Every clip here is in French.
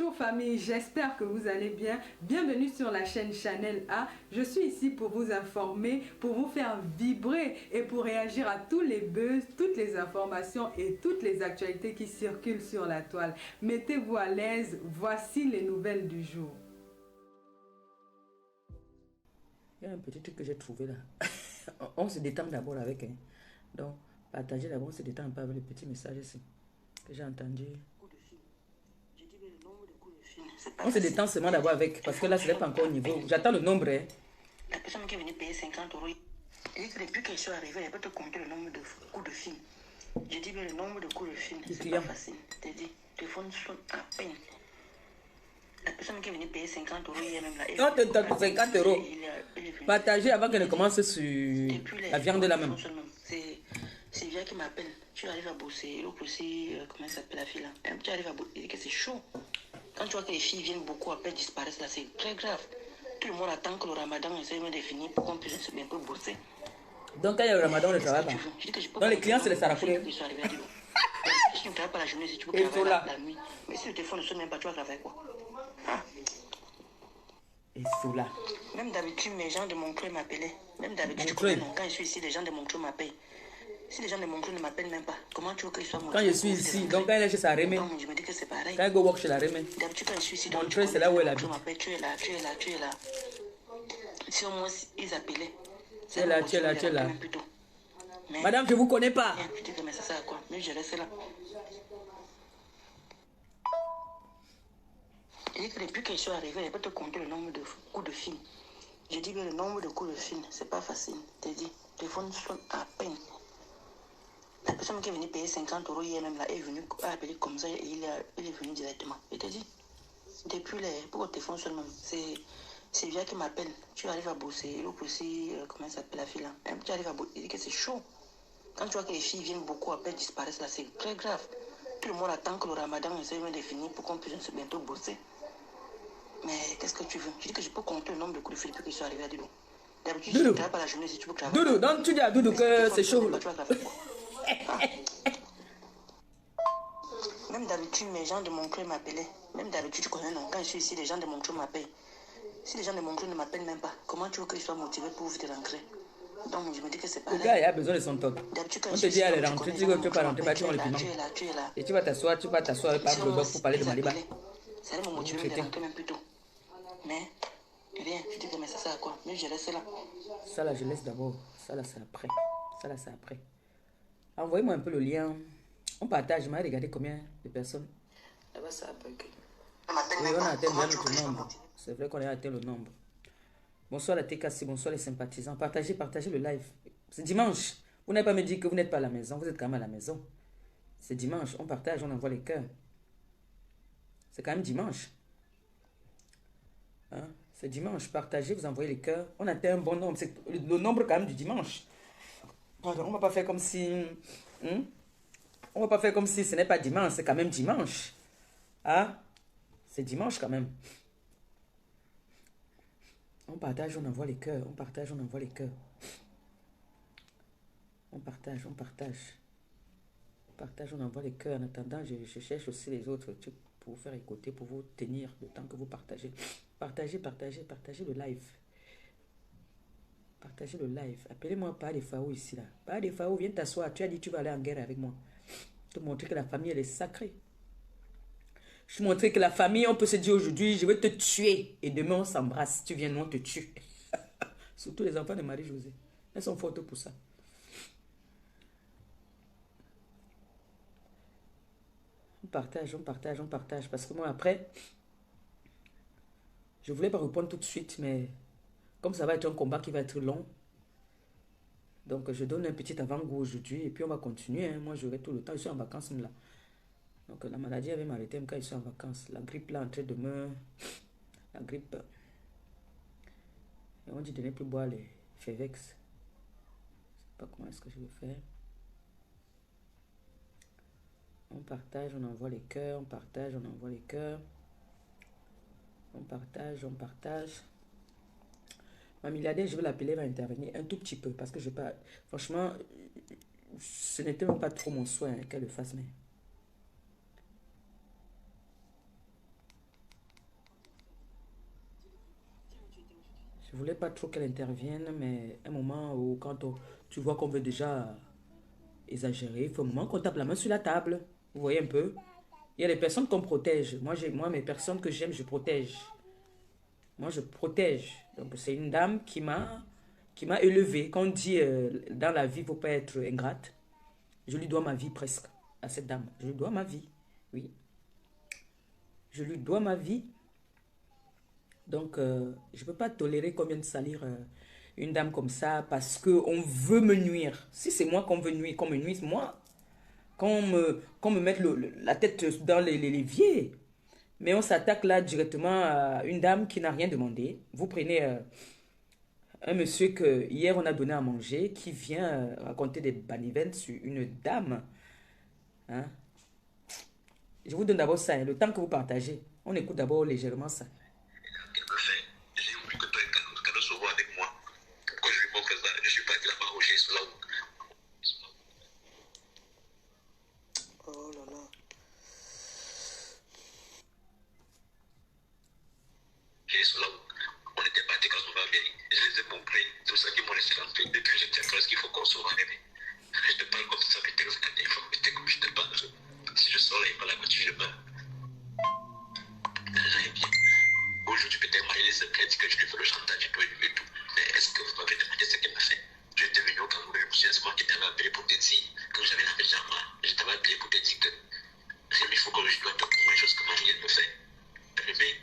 Bonjour famille, j'espère que vous allez bien. Bienvenue sur la chaîne Chanel A. Je suis ici pour vous informer, pour vous faire vibrer et pour réagir à tous les buzz, toutes les informations et toutes les actualités qui circulent sur la toile. Mettez-vous à l'aise, voici les nouvelles du jour. Il y a un petit truc que j'ai trouvé là. On se détend d'abord avec. Donc, partagez d'abord, on se détend un peu avec le petit message ici que j'ai entendu. On se détend seulement d'abord avec, parce que là, ce n'est pas encore au niveau. J'attends le nombre. La personne qui est venue payer 50 euros, elle dit que depuis qu'elle soit arrivée, elle peut te compter le nombre de coups de fil. Je dis bien le nombre de coups de fil, c'est pas facile. Je dis, le téléphone sonne à peine. La personne qui est venue payer 50 euros hier même là. Non, 50 euros. Partagez avant qu'elle ne commence sur la viande là même. C'est Via qui m'appelle. Tu arrives à bosser, l'autre aussi, comment ça s'appelle la fille là. Tu arrives à bosser, il dit que c'est chaud. Quand tu vois que les filles viennent beaucoup, après disparaissent là, c'est très grave. Tout le monde attend que le ramadan essaie de finir pour qu'on puisse un peu bosser. Donc quand il y a le ramadan, on ne travaille pas. Donc les clients, c'est les sarakoulés. Si tu ne travailles pas la journée, si tu peux travailler la nuit. Mais si le téléphone ne sonne même pas, tu vas travailler quoi? Et sous là. Même d'habitude, mes gens de mon club m'appelaient. Même d'habitude, quand je suis ici, les gens de mon club m'appellent. Si les gens de mon club ne m'appellent même pas, comment tu veux qu'ils soient motivés? Quand je suis ici, donc quand elle est chez sa remée. Je me dis que c'est pareil. Quand elle go work chez la remée. D'habitude, quand je suis ici, mon club, c'est là où elle habite. Tu es là, tu es là, tu es là. Si au moins ils appelaient. Tu es là, tu es là, tu es là. Madame, je ne vous connais pas. Je dis que mais ça sert à quoi? Mais je reste là. Je dis que depuis qu'elle soit arrivée, elle peut te compter le nombre de coups de fil. Je dis que le nombre de coups de fil, c'est pas facile. Je dis, le téléphone sonne à peine. La personne qui est venue payer 50 euros hier même là est venue appeler comme ça et il est venu directement. Je te dis, depuis pour le téléphone sonne même, c'est Via qui m'appelle. Tu arrives à bosser, l'autre aussi, comment ça s'appelle la fille là. Tu arrives à bosser, il dit que c'est chaud. Quand tu vois que les filles viennent beaucoup, après disparaissent là, c'est très grave. Tout le monde attend que le ramadan essaie de finir pour qu'on puisse bientôt bosser. Mais qu'est-ce que tu veux? Je dis que je peux compter le nombre de coups de fil depuis que je suis arrivé à Doudou. D'habitude, je ne travaille pas la journée si tu peux travailler. Doudou, donc tu dis à Doudou que c'est chaud. Même d'habitude, mes gens de mon club m'appelaient. Même d'habitude, tu connais, non? Quand je suis ici, les gens de mon club m'appellent. Si les gens de mon club ne m'appellent même pas, comment tu veux qu'ils soient motivés pour vite rentrer? Donc, je me dis que c'est pas le gars, il a besoin de son top. On te dit, allez rentrer, tu ne peux pas rentrer, tu vas le piment. Et tu vas t'asseoir avec Pablo Doc pour parler de Maliba. Ça allait me motiver de rentrer même plus tôt. Mais, rien, je dis que mais ça sert à quoi? Mais je reste là. Ça là, je laisse d'abord. Ça là, c'est après. Ça là, c'est après. Envoyez-moi un peu le lien. On partage, je vais regarder combien de personnes. Là-bas, ça a bug. Oui, on a atteint bien le nombre. C'est vrai qu'on a atteint le nombre. Bonsoir la TKC, bonsoir les sympathisants. Partagez le live. C'est dimanche. Vous n'avez pas me dit que vous n'êtes pas à la maison. Vous êtes quand même à la maison. C'est dimanche. On partage, on envoie les cœurs. C'est quand même dimanche. Hein? C'est dimanche. Partagez, vous envoyez les cœurs. On atteint un bon nombre. C'est le nombre quand même du dimanche. Pardon, on ne va pas faire comme si... On va pas faire comme si ce n'est pas dimanche. C'est quand même dimanche. Hein? C'est dimanche quand même. On partage, on envoie les cœurs. On partage, on envoie les cœurs. On partage, on partage. On partage, on envoie les cœurs. En attendant, je cherche aussi les autres trucs pour vous faire écouter, pour vous tenir le temps que vous partagez. Partagez le live. Partagez le live. Appelez-moi pas des Fao ici là. Pas des Fao, viens t'asseoir. Tu as dit que tu vas aller en guerre avec moi. Te montrer que la famille elle est sacrée. Je te montrer que la famille, on peut se dire aujourd'hui, je vais te tuer. Et demain, on s'embrasse. Tu viens, nous, on te tue. Surtout les enfants de Marie-Josée. Elles sont fortes pour ça. On partage. Parce que moi, après, je voulais pas répondre tout de suite, mais comme ça va être un combat qui va être long, donc je donne un petit avant-goût aujourd'hui et puis on va continuer. Moi, j'aurai tout le temps. Je suis en vacances là. Donc la maladie avait m'arrêter même quand je suis en vacances. La grippe là, en train de me... La grippe... Et on dit de ne plus boire les Fevex. Je ne sais pas comment est-ce que je vais faire. On partage, on envoie les cœurs. On partage, on envoie les cœurs. On partage. Ma milliardaire, je vais l'appeler, elle va intervenir un tout petit peu. Parce que je pas... Franchement, ce n'était même pas trop mon souhait qu'elle le fasse, mais... Je voulais pas trop qu'elle intervienne, mais un moment où quand tu vois qu'on veut déjà exagérer, il faut un moment qu'on tape la main sur la table. Vous voyez un peu? Il y a des personnes qu'on protège. Moi, mes personnes que j'aime, je protège. Moi, je protège. Donc, c'est une dame qui m'a élevé. Quand on dit dans la vie, il ne faut pas être ingrate, je lui dois ma vie presque à cette dame. Je lui dois ma vie. Oui. Je lui dois ma vie. Donc, je ne peux pas tolérer qu'on vienne salir une dame comme ça parce qu'on veut me nuire. Si c'est moi qu'on veut nuire, qu'on me nuise, moi, qu'on me mette la tête dans l'évier. Mais on s'attaque là directement à une dame qui n'a rien demandé. Vous prenez un monsieur que hier on a donné à manger qui vient raconter des banivennes sur une dame. Hein? Je vous donne d'abord ça, hein, le temps que vous partagez. On écoute d'abord légèrement ça. Oh là là. On était partis quand on va venir. Je les ai compris. C'est pour ça qu'ils m'ont laissé rentrer. Depuis, j'étais presque qu'il faut qu'on se voit. Je te parle comme ça, mais il faut que comme je te parle. Si je sors là, il va la voiture, je meurs. Bien. Aujourd'hui, peut-être Marie se plaint que je lui fais le chantage et tout et tout. Mais est-ce que vous m'avez demandé ce qu'elle m'a fait? Je suis devenu au Cameroun, je me suis assis, qui t'avais appelé pour te dire que j'avais la déjà moi. Je t'avais appelé pour te dire que il faut que je dois te prouver les choses que Marie me fait. Mais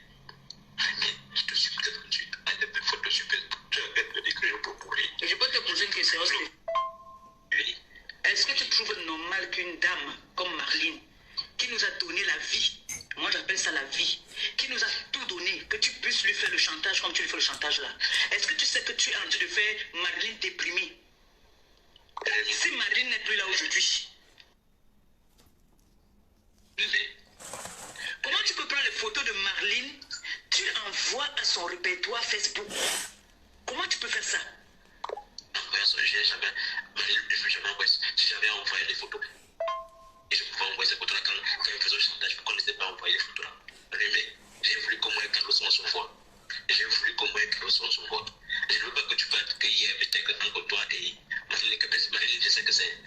je te supplie de tu as des fautes de supplie. Tu as fait dire que je peux pourrir. Je peux te poser une question. Oui. Est-ce que tu trouves normal qu'une dame comme Marlene, qui nous a donné la vie, moi j'appelle ça la vie, qui nous a tout donné, que tu puisses lui faire le chantage comme tu lui fais le chantage là? Est-ce que tu sais que tu es en train de faire Marlene déprimée? Si Marlene n'est plus là aujourd'hui, comment tu peux prendre les photos de Marlene, tu envoies à son répertoire Facebook? Comment tu peux faire ça? Si j'avais envoyé les photos, et je pouvais envoyer ces photos-là quand il faisait le chantage, pourquoi on ne s'est pas envoyé les photos-là? Mais j'ai voulu qu'on voit Carlos sans son voix. J'ai voulu qu'on voit Carlos sans son voix. Je ne veux pas que tu parles que hier, peut-être entre toi et Marie-Line, je sais que c'est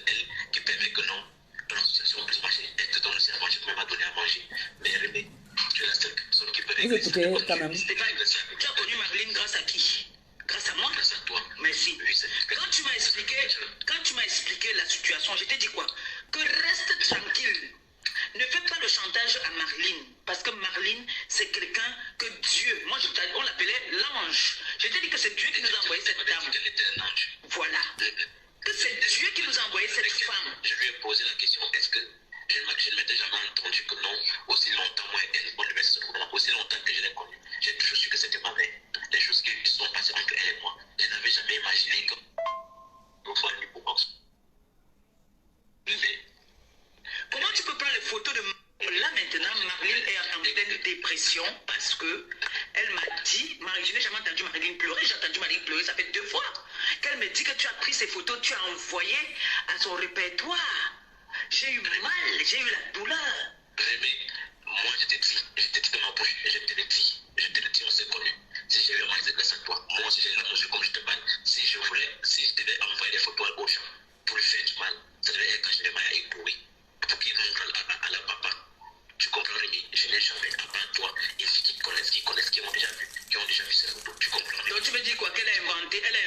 elle qui permet que non, l'association puisse marcher. Elle te donne aussi à manger, tu m'as donné à manger. Mais Rémi, tu es la seule personne qui peut Vous régler ça. écoutez quand même. Tu as connu Marie-Line grâce à qui? Grâce à moi? Grâce à toi. Merci. Oui, quand tu m'as expliqué la situation, je t'ai dit quoi? Que reste tranquille. Ne fais pas le chantage à Marlene. Parce que Marlene, c'est quelqu'un que Dieu, on l'appelait l'ange. Je t'ai dit que c'est Dieu qui nous a envoyé cette dame. Qu'elle était un ange. Voilà. Que c'est Dieu qui nous a envoyé cette femme. Je lui ai posé la question, est-ce que je ne m'étais jamais entendu que non, aussi longtemps, moi et elle, on devait se trouver, aussi longtemps que je l'ai connue, j'ai toujours su que c'était ma mère. Les choses qui sont passées entre elle et moi, je n'avais jamais imaginé que comment tu peux prendre les photos de là maintenant, Marlene est en pleine dépression parce que elle m'a dit, je n'ai jamais entendu Marlene pleurer, j'ai entendu Marlene pleurer, ça fait 2 fois qu'elle me dit que tu as pris ces photos, tu as envoyé à son répertoire. J'ai eu mal, j'ai eu la douleur. Rémi, moi je t'ai dit de ma bouche, je te l'ai dit, on s'est connus. Si j'ai vraiment été grâce à toi, moi aussi j'ai la mesure comme je te parle. Si je devais envoyer des photos aux gens pour lui faire du mal, ça devait être quand je demandais à ébouer, pour qu'il montre à la papa. Tu comprends, Rémi? Je n'ai jamais, à part toi, et ceux qui connaissent, qui ont déjà vu ces photos. Tu comprends, Rémi? Donc tu me dis quoi? Elle a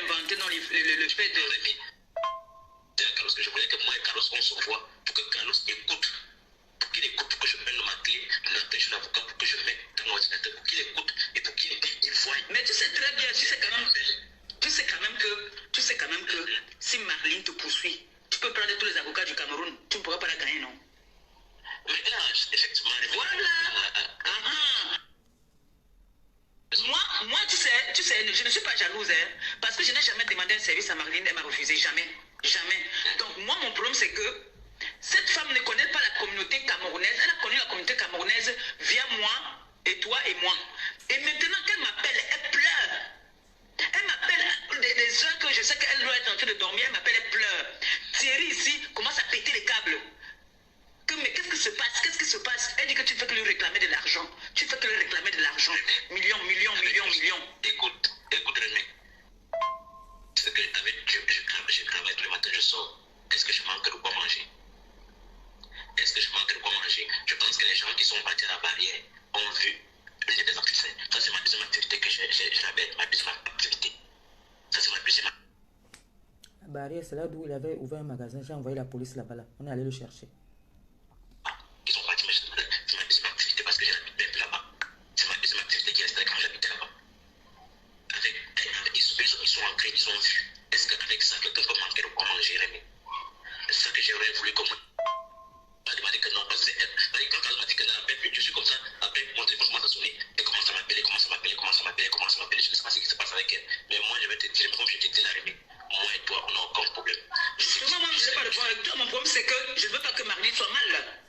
inventé dans le fait de Rémi. C'est Carlos que je voulais que moi et Carlos on se voit pour que Carlos écoute. Pour qu'il écoute, pour que je mette ma clé, n'empêche l'avocat, pour que je mette dans l'ordinateur, pour qu'il écoute et pour qu'il voie. Mais tu sais très bien, tu sais quand même que si Marlene te poursuit, tu peux prendre tous les avocats du Cameroun, tu ne pourras pas la gagner, non? Mais là, effectivement, voilà. Moi, tu sais, je ne suis pas jalouse, hein, parce que je n'ai jamais demandé un service à Marlene, elle m'a refusé, jamais. Donc moi, mon problème, c'est que cette femme ne connaît pas la communauté camerounaise, elle a connu la communauté camerounaise via moi, et toi et moi. Et maintenant qu'elle m'appelle, elle pleure. Elle m'appelle des heures que je sais qu'elle doit être en train de dormir, elle m'appelle, elle pleure. Thierry ici commence à péter les câbles. Mais qu'est-ce qui se passe? Elle dit que tu ne fais que lui réclamer. réclamer de l'argent. Tu fais que leur réclamer de l'argent. Millions, millions, millions, millions. Écoute, Rémi. C'est que je travaille tous les matins, je sors. Est-ce que je manque de quoi manger? Est-ce que je manque de quoi manger? Je pense que les gens qui sont partis à la barrière ont vu une des activités. Ça, c'est ma deuxième activité que j'avais, ma deuxième activité. Ça, c'est ma deuxième activité. La barrière, c'est là d'où il avait ouvert un magasin. J'ai envoyé la police là-bas. Là. On est allé le chercher. Ils sont partis, mais c'est ma deuxième activité parce que j'habite même là-bas. C'est ma deuxième activité qui restait quand j'habitais là-bas. Ils sont entrés, ils ont vu. Est-ce qu'avec ça, quelqu'un peut manquer de quoi manger, Rémi? C'est ça que j'aurais voulu comme... Elle m'a dit que non, parce que quand elle m'a dit que non, je suis comme ça, après mon téléphone commence à sonner, elle commence à m'appeler, je ne sais pas ce qui se passe avec elle. Mais moi, je vais te dire, comme je t'ai dit, la Rémi, moi et toi, on n'a aucun problème. Justement, moi, je n'ai pas le problème avec toi. Mon problème, c'est que je ne veux pas que Marlene soit mal.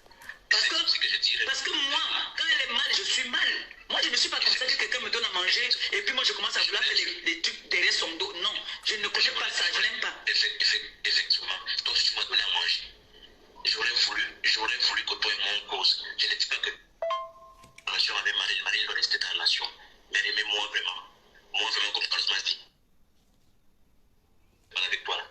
Parce que moi, quand elle est mal, je suis mal. Moi, je ne suis pas comme ça que quelqu'un me donne à manger et puis moi, je commence à vouloir faire des trucs derrière son dos. Non, je ne connais pas ça, je n'aime pas. Effectivement, toi, si tu m'as donné à manger, j'aurais voulu que toi et moi on cause. Je ne dis pas que la relation avec Marie doit rester ta relation. Mais aimez-moi vraiment comme Carlos m'a dit. Avec toi là.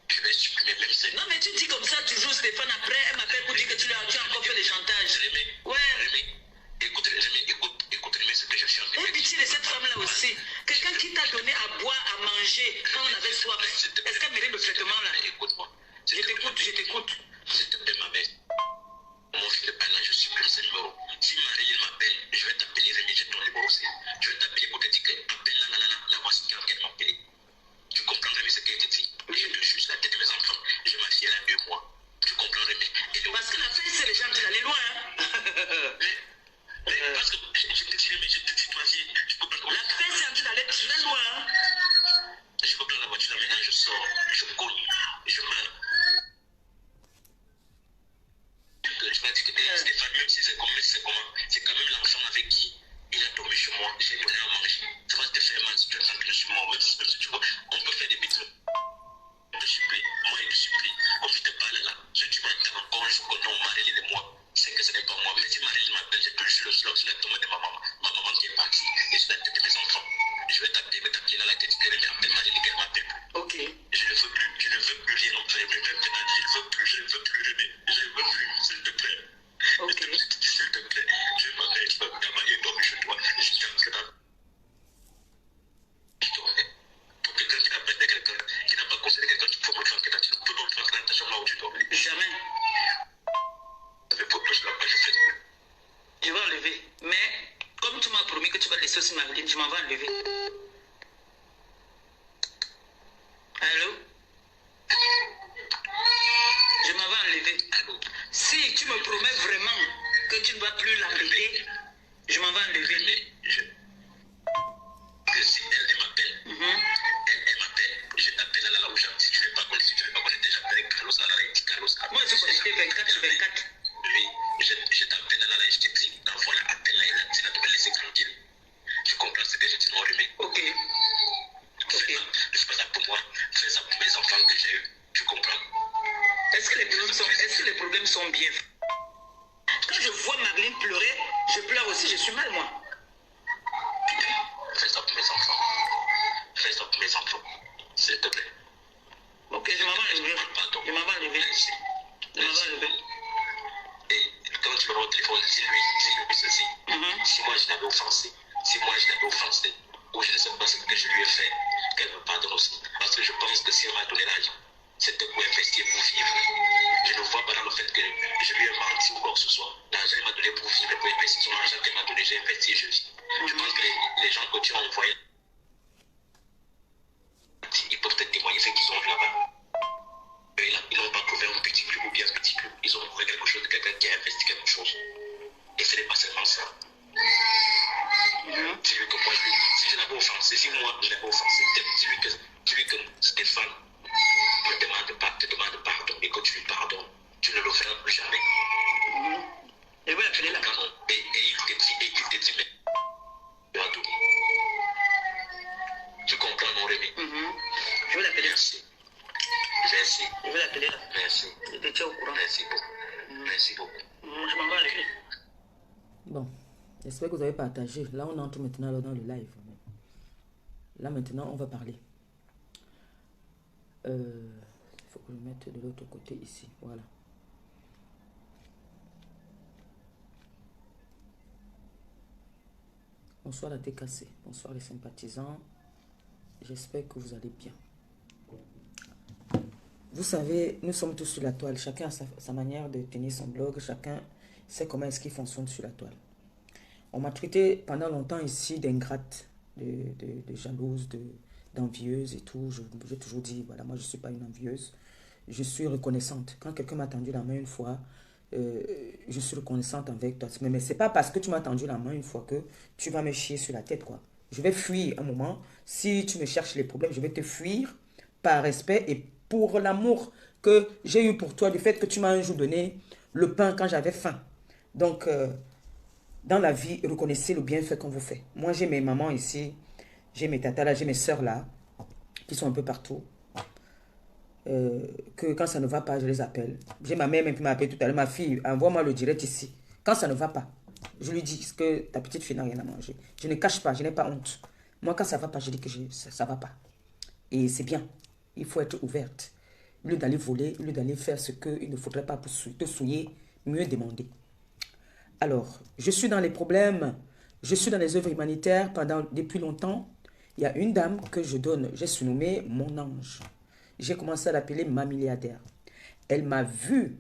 Je vais supprimer même ça. Non, mais tu dis comme ça toujours, Stéphane. Après, elle m'appelle pour dire que tu as encore fait des chantages. Ouais. Écoute, Rémi, ce que je suis en train de dire. Et pitié de cette femme-là aussi. Quelqu'un qui t'a donné à boire, à manger quand on avait soif. Est-ce qu'elle mérite le traitement là? Écoute-moi. Je t'écoute. S'il te plaît, ma belle. Mon fils de pas là, je supprime ce numéro. Si Marie m'appelle, je vais t'appeler, Rémi, j'ai ton numéro aussi. Je vais t'appeler pour te dire que appelle la voici qu'elle m'a appelé. Tu comprends, Rémi, ce qu'elle te dit? Je te jure la tête de mes enfants. Je ma fille, elle a 2 mois. Tu comprends, Rémi? Parce que la fin, c'est les gens qui allaient loin. Hein? Mais parce que je te dis, Rémi, je te dis, toi, je peux pas. La fin, c'est en train d'aller très loin. Hein? Je peux prendre la voiture là maintenant, je sors, je cogne, je meurs. Je vais dire que Stéphane, même si c'est quand même l'enfant avec qui il a dormi chez moi, j'ai donné à manger. Ça va te faire mal si tu entends que je suis mort. Même si tu vois, on peut faire des bêtises. Je supplie, moi je supplie. Comme je te parle là, si tu m'entends encore, je connais Marie-Lise et moi. C'est que ce n'est pas moi. Mais si Marie-Lise m'appelle, je te jure sur la tombe de ma maman qui est partie, et sur la tête de mes enfants. Je vais t'appeler dans la tête, je vais appeler Marie-Lise qu'elle m'appelle plus. Ok. Je ne veux plus rien en faire, je ne veux plus rêver. Je ne veux plus, s'il te plaît. Ok. S'il te plaît, je m'appelle, tu vas me travailler, dormir chez toi. Je suis en train de... Pour quelqu'un qui n'a pas aidé quelqu'un, qui n'a pas conseillé quelqu'un, tu peux me faire quelqu'un, tu peux me faire dans ta chambre là où tu dors. Jamais. Mais pour tout cela, je fais. Je vais enlever. Mais comme tu m'as promis que tu vas laisser aussi Marlene, je m'en vais enlever. Allô? Je m'en vais enlever. Allô? Si tu me promets vraiment que tu ne vas plus l'appeler, je m'en vais enlever. Que si elle m'appelle, elle m'appelle, je t'appelle là où j'habite. Si tu ne veux pas connaître, déjà appelle Carlos là, Carlos. Moi, je connecté 24/24. Oui, je t'appelle là, je te dis, l'enfant là, appelle là, tu vas te laisser tranquille. Tu comprends ce que je dis, non, Rémi? Ok. Ne fais pas ça pour moi, fais ça pour mes enfants que j'ai eu. Tu comprends? Est-ce que les problèmes sont bien? Quand je vois Marlene pleurer, je pleure aussi, je suis mal, moi. Fais ça pour mes enfants. Fais ça pour mes enfants. S'il te plaît. Ok, je m'en vais enlever. Pardon. Je m'en vais enlever. Merci. Je m'en vais enlever. Et quand tu vas au téléphone, dis-lui ceci. Si moi je l'avais offensé, ou je ne sais pas ce que je lui ai fait, qu'elle me pardonne aussi. Parce que je pense que si elle m'a donné l'argent, c'était pour investir, pour vivre. Je ne vois pas dans le fait que je lui ai menti ou quoi que ce soit. L'argent qu'elle m'a donné pour vivre, pour investir. Son argent qu'elle m'a donné, j'ai investi et je vis. Je pense que les gens que tu as envoyés, ils peuvent te témoigner ce qu'ils ont vu là-bas. Ils n'ont pas trouvé un petit club ou bien un petit club. Ils ont trouvé quelque chose de quelqu'un qui a investi quelque chose. Et ce n'est pas seulement ça. Dis-lui que moi, si je l'avais offensé, si moi je l'avais offensé, dis-lui que Stéphane te demande pardon et que tu lui pardonnes. Tu ne le feras plus jamais. Et vous l'appelez là. Et il te dit, mais tu as tout. Tu comprends, mon Rémi? Je vais l'appeler là. Merci. Merci. Je vais l'appeler là. Merci. Je te tiens au courant. Merci beaucoup. Merci beaucoup. Je m'en vais enlever. Bon, j'espère que vous avez partagé. Là, on entre maintenant dans le live. Là, maintenant, on va parler. Il faut que je mette de l'autre côté ici. Voilà. Bonsoir la TKC. Bonsoir les sympathisants. J'espère que vous allez bien. Vous savez, nous sommes tous sur la toile. Chacun a sa manière de tenir son blog. Chacun sait comment est-ce qu'il fonctionne sur la toile. On m'a traité pendant longtemps ici d'ingrate, de jalouse, d'envieuse et tout. J'ai toujours dit, voilà, moi je ne suis pas une envieuse. Je suis reconnaissante. Quand quelqu'un m'a tendu la main une fois, je suis reconnaissante avec toi. Mais ce n'est pas parce que tu m'as tendu la main une fois que tu vas me chier sur la tête, quoi. Je vais fuir un moment. Si tu me cherches les problèmes, je vais te fuir par respect et pour l'amour que j'ai eu pour toi, du fait que tu m'as un jour donné le pain quand j'avais faim. Donc, dans la vie, reconnaissez le bienfait qu'on vous fait. Moi, j'ai mes mamans ici, j'ai mes tatas là, j'ai mes soeurs là, qui sont un peu partout. Que quand ça ne va pas, je les appelle. J'ai ma mère même qui m'a appelé tout à l'heure, ma fille, envoie-moi le direct ici. Quand ça ne va pas, je lui dis que ta petite fille n'a rien à manger. Je ne cache pas, je n'ai pas honte. Moi, quand ça ne va pas, je dis que ça ne va pas. Et c'est bien. Il faut être ouverte. Au lieu d'aller voler, au lieu d'aller faire ce qu'il ne faudrait pas pour te souiller, mieux demander. Alors, je suis dans les problèmes, je suis dans les œuvres humanitaires depuis longtemps. Il y a une dame que j'ai surnommée mon ange. J'ai commencé à l'appeler ma milliardaire. Elle m'a vu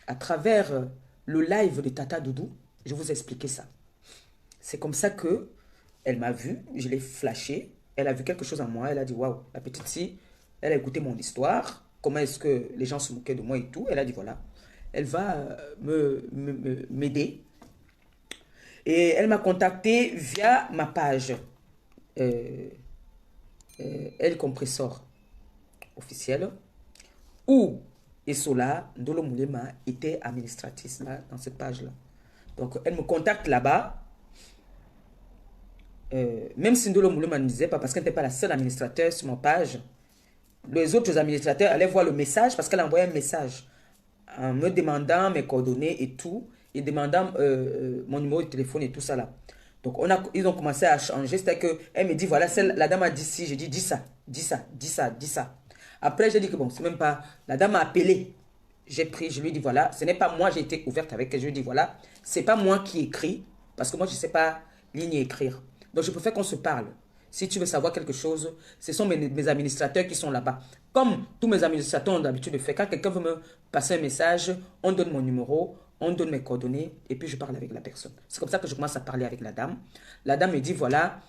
à travers le live de Tata Doudou. Je vous ai expliqué ça. C'est comme ça que elle m'a vu, je l'ai flashé. Elle a vu quelque chose en moi. Elle a dit, waouh, la petite fille, elle a écouté mon histoire. Comment est-ce que les gens se moquaient de moi et tout. Elle a dit, voilà, elle va m'aider. Et elle m'a contacté via ma page El Compressor officiel où Essola Ndolo Moulema était administratrice là, dans cette page-là. Donc, elle me contacte là-bas. Même si Ndolo Moulema ne disait pas, parce qu'elle n'était pas la seule administrateur sur ma page, les autres administrateurs allaient voir le message parce qu'elle envoyait un message en me demandant mes coordonnées et tout, et demandant mon numéro de téléphone et tout ça là. Donc, ils ont commencé à changer. C'est-à-dire qu'elle me dit, voilà, la dame a dit ci. J'ai dit, dis ça, dis ça, dis ça, dis ça. Après, j'ai dit que bon, c'est même pas... La dame m'a appelé. J'ai pris, je lui ai dit, voilà, ce n'est pas moi, j'ai été ouverte avec elle. Je lui ai dit, voilà, c'est pas moi qui écris, parce que moi, je ne sais pas lire ni écrire. Donc, je préfère qu'on se parle. Si tu veux savoir quelque chose, ce sont mes administrateurs qui sont là-bas. Comme tous mes administrateurs ont l'habitude de faire, quand quelqu'un veut me passer un message, on donne mon numéro, on donne mes coordonnées, et puis je parle avec la personne. C'est comme ça que je commence à parler avec la dame. La dame me dit, voilà,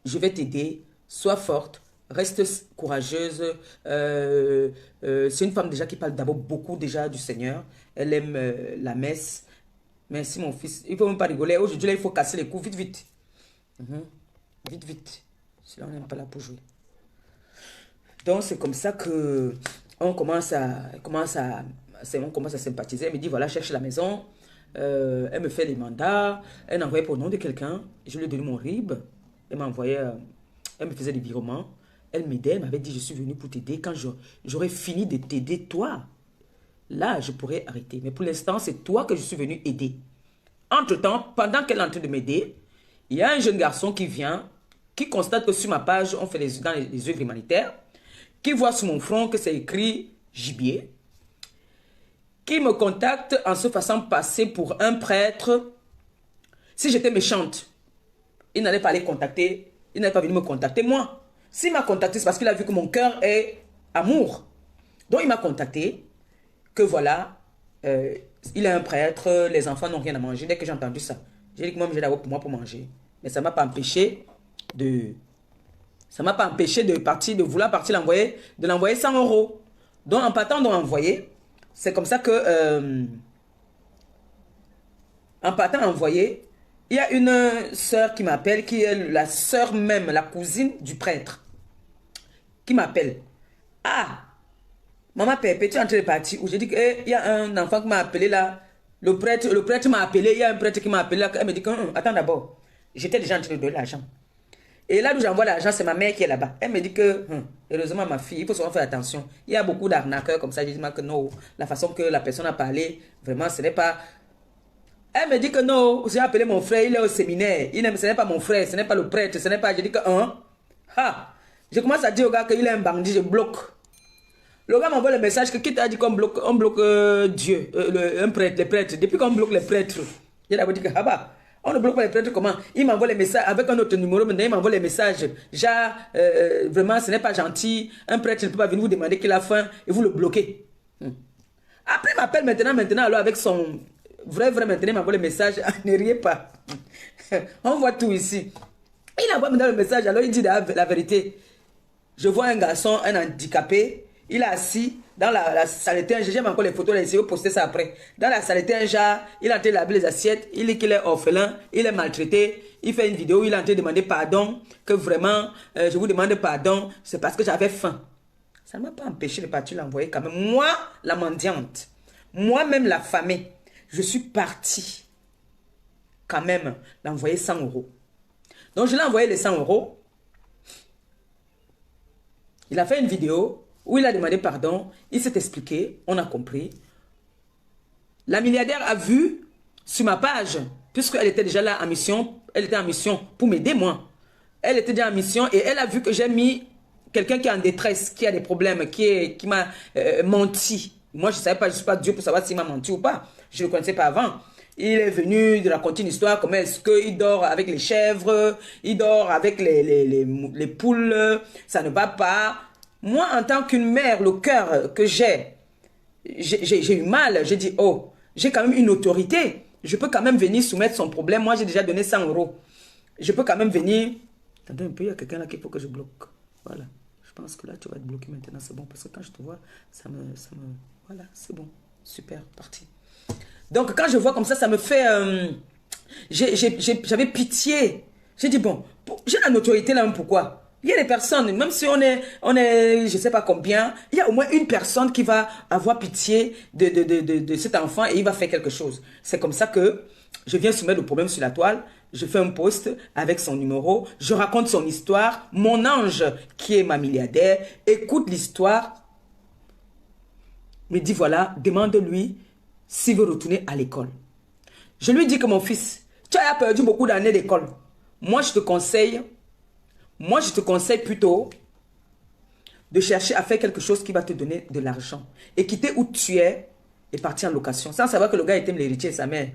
je vais t'aider, sois forte, reste courageuse. C'est une femme déjà qui parle d'abord beaucoup déjà du Seigneur. Elle aime la messe. Merci mon fils. Il ne faut même pas rigoler. Aujourd'hui, là, il faut casser les coups. Vite, vite. Vite, vite. Sinon, on n'est pas là pour jouer. Donc, c'est comme ça que on commence à sympathiser. Elle me dit, voilà, cherche la maison. Elle me fait les mandats. Elle envoyait pour le nom de quelqu'un. Je lui ai donné mon RIB. Elle m'a envoyé... elle me faisait des virements. Elle m'aidait, elle m'avait dit, je suis venue pour t'aider. Quand j'aurais fini de t'aider, toi, là, je pourrais arrêter. Mais pour l'instant, c'est toi que je suis venue aider. Entre-temps, pendant qu'elle est en train de m'aider, il y a un jeune garçon qui vient, qui constate que sur ma page, on fait dans les œuvres humanitaires, qui voit sur mon front que c'est écrit gibier, qui me contacte en se faisant passer pour un prêtre. Si j'étais méchante, il n'allait pas aller contacter, il n'allait pas venir me contacter, moi. S'il m'a contacté, c'est parce qu'il a vu que mon cœur est amour. Donc, il m'a contacté que voilà, il est un prêtre, les enfants n'ont rien à manger. Dès que j'ai entendu ça, j'ai dit que moi, j'ai d'abord pour moi pour manger. Mais ça ne m'a pas empêché de... Ça ne m'a pas empêché de vouloir partir l'envoyer, de l'envoyer 100 €. Donc, en partant de l'envoyer, c'est comme ça que... en partant l'envoyer, il y a une sœur qui m'appelle, qui est la sœur même, la cousine du prêtre, qui m'appelle. Ah, maman Pépé, tu es en train de partir. Où j'ai dit qu'il y a un enfant qui m'a appelé là. Le prêtre m'a appelé, il y a un prêtre qui m'a appelé là. Elle me dit que, attends d'abord, j'étais déjà en train de donner l'argent. Et là où j'envoie l'argent, c'est ma mère qui est là-bas. Elle me dit que, heureusement ma fille, il faut souvent faire attention. Il y a beaucoup d'arnaqueurs comme ça. J'ai dit que non, la façon que la personne a parlé, vraiment, ce n'est pas... Elle me dit que non, j'ai appelé mon frère, il est au séminaire. Ce n'est pas mon frère, ce n'est pas le prêtre, ce n'est pas... Je dis que, hein? Ah! Je commence à dire au gars qu'il est un bandit, je bloque. Le gars m'envoie le message que qui t'a dit qu'on bloque, on bloque Dieu, un prêtre, les prêtres. Depuis qu'on bloque les prêtres, j'ai d'abord dit que, ah bah, on ne bloque pas les prêtres comment? Il m'envoie les messages avec un autre numéro, maintenant il m'envoie les messages. Genre, vraiment, ce n'est pas gentil. Un prêtre ne peut pas venir vous demander qu'il a faim et vous le bloquez. Après, il m'appelle maintenant, alors avec son vrai, maintenant, il m'envoie le message. Ne riez pas. On voit tout ici. Il envoie maintenant le message, alors il dit la vérité. Je vois un garçon, un handicapé, il est assis dans la saleté. J'aime encore les photos, je vais poster ça après. Dans la saleté, un genre, il est en train de laver les assiettes, il dit qu'il est orphelin, il est maltraité. Il fait une vidéo où il est en train de demander pardon, que vraiment, je vous demande pardon, c'est parce que j'avais faim. Ça ne m'a pas empêché de partir l'envoyer quand même. Moi, la mendiante, moi-même l'affamée, je suis partie quand même l'envoyer 100 €. Donc, je l'ai envoyé les 100 €. Il a fait une vidéo où il a demandé pardon. Il s'est expliqué. On a compris. La milliardaire a vu sur ma page, puisqu'elle était déjà là en mission. Elle était en mission pour m'aider, moi. Elle était déjà en mission et elle a vu que j'ai mis quelqu'un qui est en détresse, qui a des problèmes, qui m'a menti. Moi, je ne savais pas, je ne suis pas Dieu pour savoir s'il m'a menti ou pas. Je ne le connaissais pas avant. Il est venu de raconter une histoire, comment est-ce qu'il dort avec les chèvres, il dort avec les poules, ça ne va pas. Moi, en tant qu'une mère, le cœur que j'ai eu mal. J'ai dit, oh, j'ai quand même une autorité. Je peux quand même venir soumettre son problème. Moi, j'ai déjà donné 100 €. Je peux quand même venir. Attendez un peu, il y a quelqu'un là qu'il faut que je bloque. Voilà. Je pense que là, tu vas être bloqué maintenant. C'est bon, parce que quand je te vois, ça me... Voilà, c'est bon. Super, parti. Donc, quand je vois comme ça me fait... J'avais pitié. J'ai dit, bon, j'ai la notoriété là, pourquoi? Il y a des personnes, même si on est je ne sais pas combien, il y a au moins une personne qui va avoir pitié de cet enfant et il va faire quelque chose. C'est comme ça que je viens soumettre le problème sur la toile, je fais un post avec son numéro, je raconte son histoire, mon ange qui est ma milliardaire, écoute l'histoire, me dit voilà, demande-lui s'il veut retourner à l'école. Je lui dis que mon fils, tu as perdu beaucoup d'années d'école. Moi, je te conseille plutôt de chercher à faire quelque chose qui va te donner de l'argent. Et quitter où tu es et partir en location. Sans savoir que le gars était l'héritier de sa mère.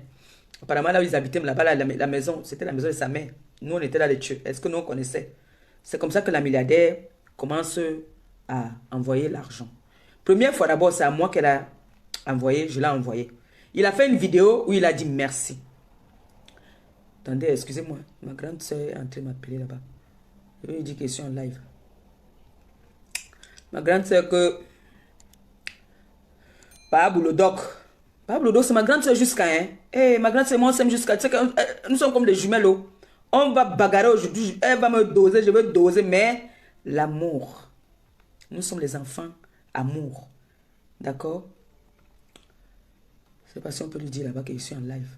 Apparemment, là où ils habitaient, là-bas, la maison, c'était la maison de sa mère. Nous, on était là les tueurs. Est-ce que nous, on connaissait? C'est comme ça que la milliardaire commence à envoyer l'argent. Première fois d'abord, c'est à moi qu'elle a envoyé, je l'ai envoyé. Il a fait une vidéo où il a dit merci. Attendez, excusez-moi, ma grande soeur est en train de m'appeler là-bas. Je lui dis que je suis en live. Ma grande soeur que... Pablo Doc, c'est ma grande soeur jusqu'à... Hein? Hey, ma grande soeur, moi, on s'aime jusqu'à... Tu sais que nous sommes comme des jumelles. On va bagarrer aujourd'hui. Elle va me doser, je vais doser. Mais l'amour. Nous sommes les enfants. Amour. D'accord? Je ne sais pas si on peut lui dire là-bas que je suis en live.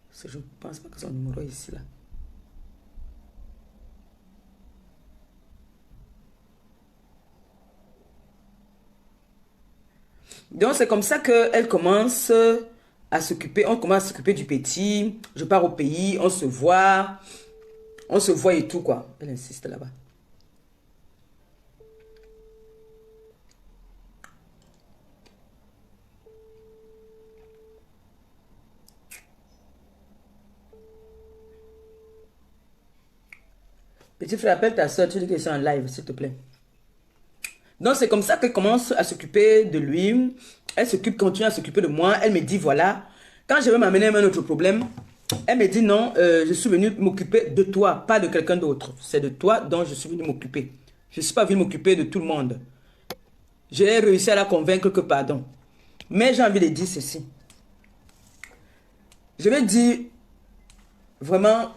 Parce que je ne pense pas que son numéro est ici, là. Donc, c'est comme ça qu'elle commence à s'occuper. On commence à s'occuper du petit. Je pars au pays, on se voit. On se voit et tout, quoi. Elle insiste là-bas. Petit frère, appelle ta soeur, tu dis que c'est en live, s'il te plaît. Donc, c'est comme ça qu'elle commence à s'occuper de lui. Elle continue à s'occuper de moi. Elle me dit, voilà, quand je vais m'amener à un autre problème, elle me dit, non, je suis venue m'occuper de toi, pas de quelqu'un d'autre. C'est de toi dont je suis venue m'occuper. Je ne suis pas venue m'occuper de tout le monde. J'ai réussi à la convaincre que pardon. Mais j'ai envie de dire ceci. Je vais dire vraiment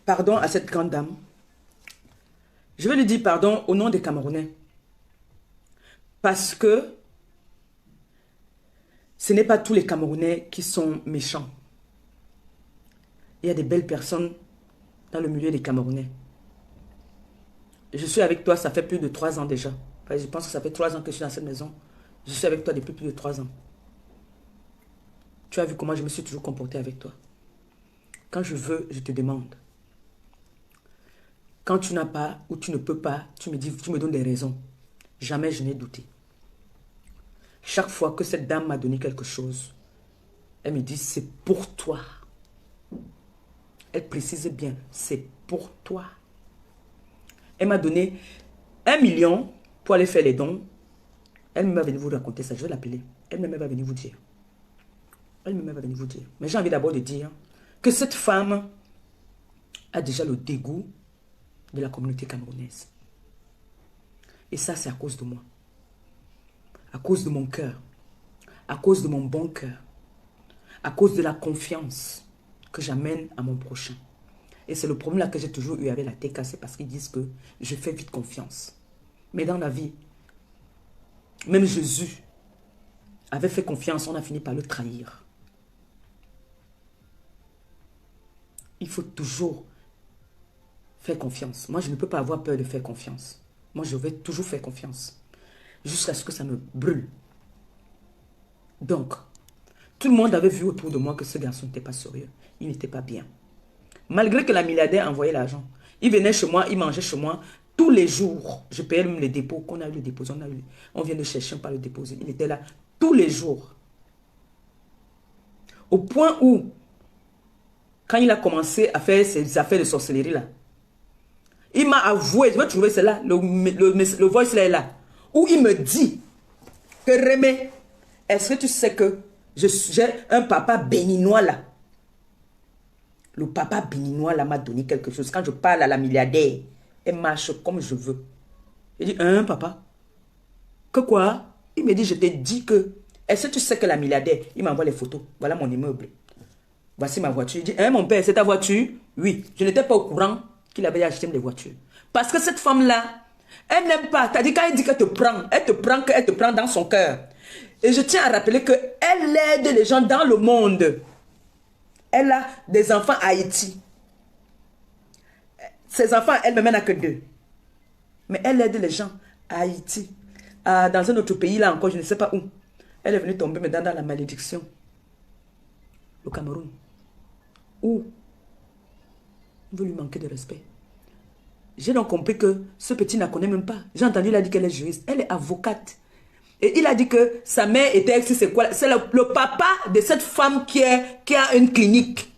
pardon à cette grande dame. Je vais lui dire pardon au nom des Camerounais. Parce que ce n'est pas tous les Camerounais qui sont méchants. Il y a des belles personnes dans le milieu des Camerounais. Je suis avec toi, ça fait plus de 3 ans déjà. Enfin, je pense que ça fait 3 ans que je suis dans cette maison. Je suis avec toi depuis plus de 3 ans. Tu as vu comment je me suis toujours comporté avec toi. Quand je veux, je te demande. Quand tu n'as pas ou tu ne peux pas, tu me donnes des raisons. Jamais je n'ai douté. Chaque fois que cette dame m'a donné quelque chose, elle me dit, c'est pour toi. Elle précise bien, c'est pour toi. Elle m'a donné 1 million pour aller faire les dons. Elle ne m'a pas venu vous raconter ça, je vais l'appeler. Elle ne m'a pas venu vous dire. Elle ne m'a pas venu vous dire. Mais j'ai envie d'abord de dire que cette femme a déjà le dégoût de la communauté camerounaise. Et ça, c'est à cause de moi. À cause de mon cœur. À cause de mon bon cœur. À cause de la confiance que j'amène à mon prochain. Et c'est le problème là que j'ai toujours eu avec la TK, c'est parce qu'ils disent que je fais vite confiance. Mais dans la vie, même Jésus avait fait confiance, on a fini par le trahir. Il faut toujours faire confiance. Moi, je ne peux pas avoir peur de faire confiance. Moi, je vais toujours faire confiance. Jusqu'à ce que ça me brûle. Donc, tout le monde avait vu autour de moi que ce garçon n'était pas sérieux. Il n'était pas bien. Malgré que la milliardaire envoyait l'argent. Il venait chez moi, il mangeait chez moi. Tous les jours, je payais même les dépôts qu'on a eu le déposer. On vient de chercher, on ne peut pas le déposer. Il était là tous les jours. Au point où, quand il a commencé à faire ses affaires de sorcellerie là, il m'a avoué, je vais trouver cela, le voice là est là, où il me dit que Rémé, est-ce que tu sais que j'ai un papa béninois là? Le papa béninois là m'a donné quelque chose. Quand je parle à la milliardaire, elle marche comme je veux. Il dit, hein papa? Que quoi? Il me dit, je t'ai dit que, est-ce que tu sais que la milliardaire, il m'envoie les photos. Voilà mon immeuble. Voici ma voiture. Il dit, hein mon père, c'est ta voiture? Oui. Je n'étais pas au courant qu'il avait acheté des voitures. Parce que cette femme-là, elle n'aime pas. T'as dit, quand elle dit qu'elle te prend, elle te prend dans son cœur. Et je tiens à rappeler qu'elle aide les gens dans le monde. Elle a des enfants à Haïti. Ses enfants, elle ne m'en a que 2. Mais elle aide les gens à Haïti. Dans un autre pays, là encore, je ne sais pas où. Elle est venue tomber maintenant dans la malédiction. Le Cameroun. Où on veut lui manquer de respect. J'ai donc compris que ce petit ne la connaît même pas. J'ai entendu, il a dit qu'elle est juriste. Elle est avocate. Et il a dit que sa mère était, c'est quoi? C'est le papa de cette femme qui a une clinique.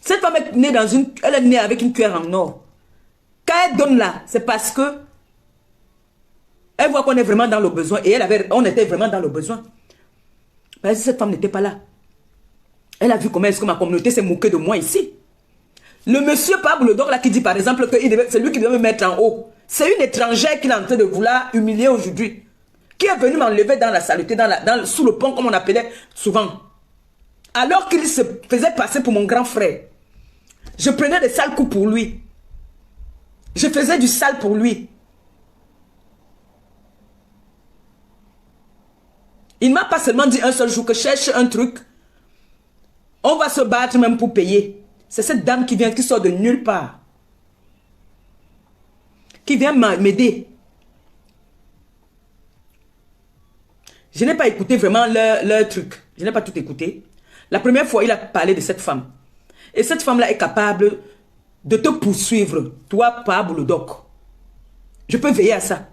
Cette femme est née elle est née avec une cuillère en or. Quand elle donne là, c'est parce que elle voit qu'on est vraiment dans le besoin. Et on était vraiment dans le besoin. Parce que cette femme n'était pas là. Elle a vu comment est-ce que ma communauté s'est moquée de moi ici. Le monsieur Pablo Dor là qui dit par exemple que c'est lui qui devait me mettre en haut. C'est une étrangère qui est en train de vouloir humilier aujourd'hui. Qui est venu m'enlever dans la saleté, sous le pont comme on appelait souvent. Alors qu'il se faisait passer pour mon grand frère. Je prenais des sales coups pour lui. Je faisais du sale pour lui. Il ne m'a pas seulement dit un seul jour que cherche un truc. On va se battre même pour payer. C'est cette dame qui sort de nulle part. Qui vient m'aider. Je n'ai pas écouté vraiment leur truc. Je n'ai pas tout écouté. La première fois, il a parlé de cette femme. Et cette femme-là est capable de te poursuivre. Toi, Pablo Doc. Je peux veiller à ça.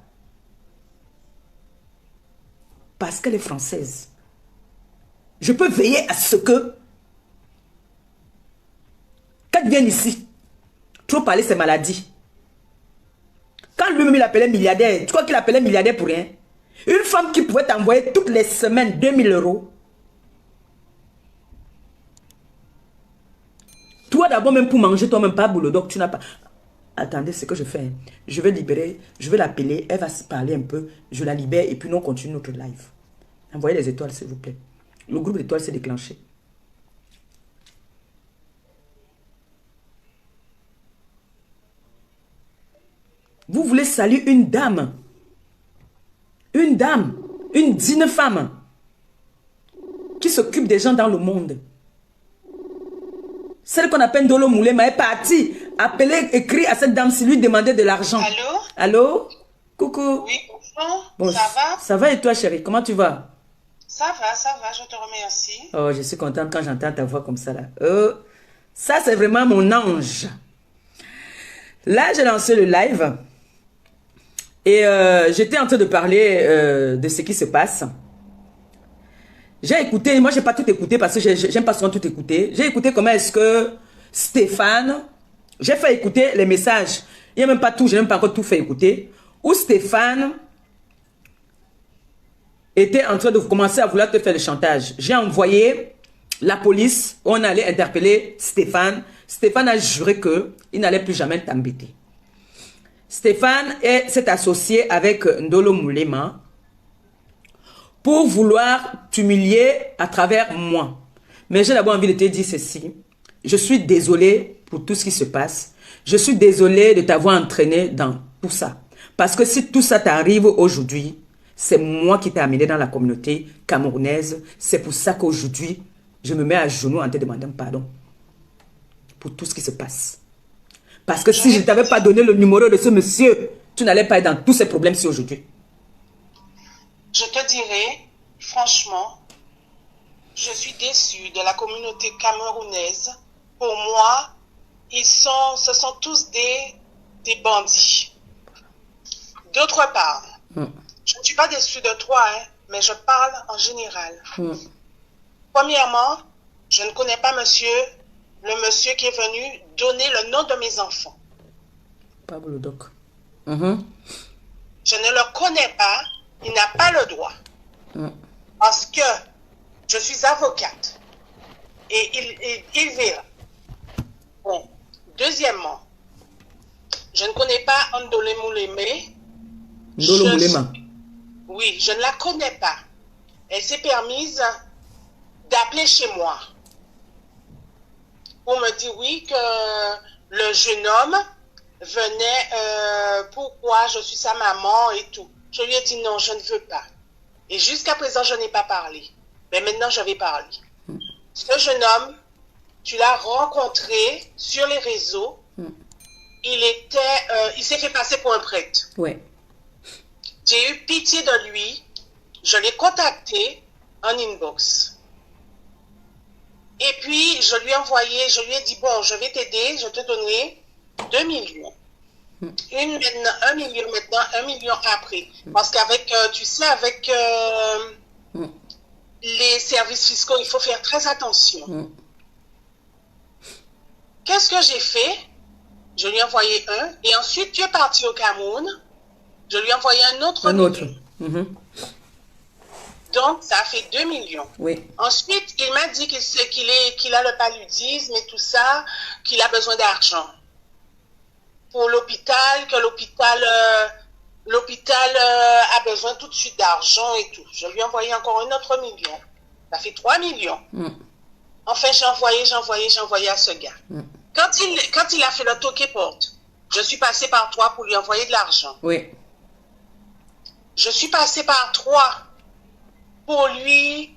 Parce qu'elle est française. Je peux veiller à ce que quand elle vient ici, trop parler ses maladies. Quand lui-même il appelait milliardaire, tu crois qu'il appelait milliardaire pour rien? Une femme qui pouvait t'envoyer toutes les semaines 2000 €. Toi d'abord même pour manger, toi-même pas boulot, donc tu n'as pas... Attendez, c'est ce que je fais. Je vais libérer, je vais l'appeler, elle va se parler un peu, je la libère et puis nous on continue notre live. Envoyez les étoiles s'il vous plaît. Le groupe d'étoiles s'est déclenché. Vous voulez saluer une dame, une digne femme qui s'occupe des gens dans le monde. Celle qu'on appelle Dolo Moulema est partie appeler, écrire à cette dame, si lui demander de l'argent. Allô? Allô? Coucou. Oui, bonjour. Bon, Ça va? Ça va et toi chérie, comment tu vas? Ça va, je te remercie. Oh, je suis contente quand j'entends ta voix comme ça là. Oh, Ça, c'est vraiment mon ange. Là, j'ai lancé le live. Et j'étais en train de parler de ce qui se passe. J'ai écouté, moi, j'ai pas tout écouté parce que j'aime pas souvent tout écouter. J'ai écouté comment est-ce que Stéphane, j'ai fait écouter les messages. Il n'y a même pas tout, j'ai même pas encore tout fait écouter. Où Stéphane était en train de commencer à vouloir te faire le chantage. J'ai envoyé la police, on allait interpeller Stéphane. Stéphane a juré qu'il n'allait plus jamais t'embêter. Stéphane s'est associé avec Ndolo Moulema pour vouloir t'humilier à travers moi. Mais j'ai d'abord envie de te dire ceci. Je suis désolé pour tout ce qui se passe. Je suis désolé de t'avoir entraîné dans tout ça. Parce que si tout ça t'arrive aujourd'hui, c'est moi qui t'ai amené dans la communauté camerounaise. C'est pour ça qu'aujourd'hui, je me mets à genoux en te demandant pardon pour tout ce qui se passe. Parce que si je ne t'avais pas donné le numéro de ce monsieur, tu n'allais pas être dans tous ces problèmes-ci aujourd'hui. Je te dirais, franchement, je suis déçue de la communauté camerounaise. Pour moi, ce sont tous des bandits. D'autre part, je ne suis pas déçue de toi, hein, mais je parle en général. Premièrement, je ne connais pas le monsieur qui est venu donner le nom de mes enfants. Pablo Doc. Je ne le connais pas, il n'a pas le droit. Parce que je suis avocate. Et il verra. Bon. Deuxièmement, je ne connais pas Ndolo Moulema. Oui, je ne la connais pas. Elle s'est permise d'appeler chez moi pour me dire oui que le jeune homme venait, pourquoi je suis sa maman et tout. Je lui ai dit non, je ne veux pas. Et jusqu'à présent, je n'ai pas parlé. Mais maintenant, je vais parler. Ce jeune homme, tu l'as rencontré sur les réseaux. Il s'est fait passer pour un prêtre. Ouais. J'ai eu pitié de lui. Je l'ai contacté en inbox. Et puis, je lui ai dit, bon, je vais t'aider, je te donnerai 2 millions. 1 million maintenant, 1 million après. Parce qu'avec, tu sais, avec les services fiscaux, il faut faire très attention. Qu'est-ce que j'ai fait? Je lui ai envoyé un. Et ensuite, tu es parti au Cameroun. Je lui ai envoyé un autre. Donc, ça a fait 2 millions. Oui. Ensuite, il m'a dit qu'il a le paludisme et tout ça, qu'il a besoin d'argent pour l'hôpital, que l'hôpital a besoin tout de suite d'argent et tout. Je lui ai envoyé encore un autre million. Ça fait 3 millions. Enfin, j'ai envoyé à ce gars. Quand il a fait le toqué-porte, je suis passée par toi pour lui envoyer de l'argent. Oui. Je suis passée par toi pour lui...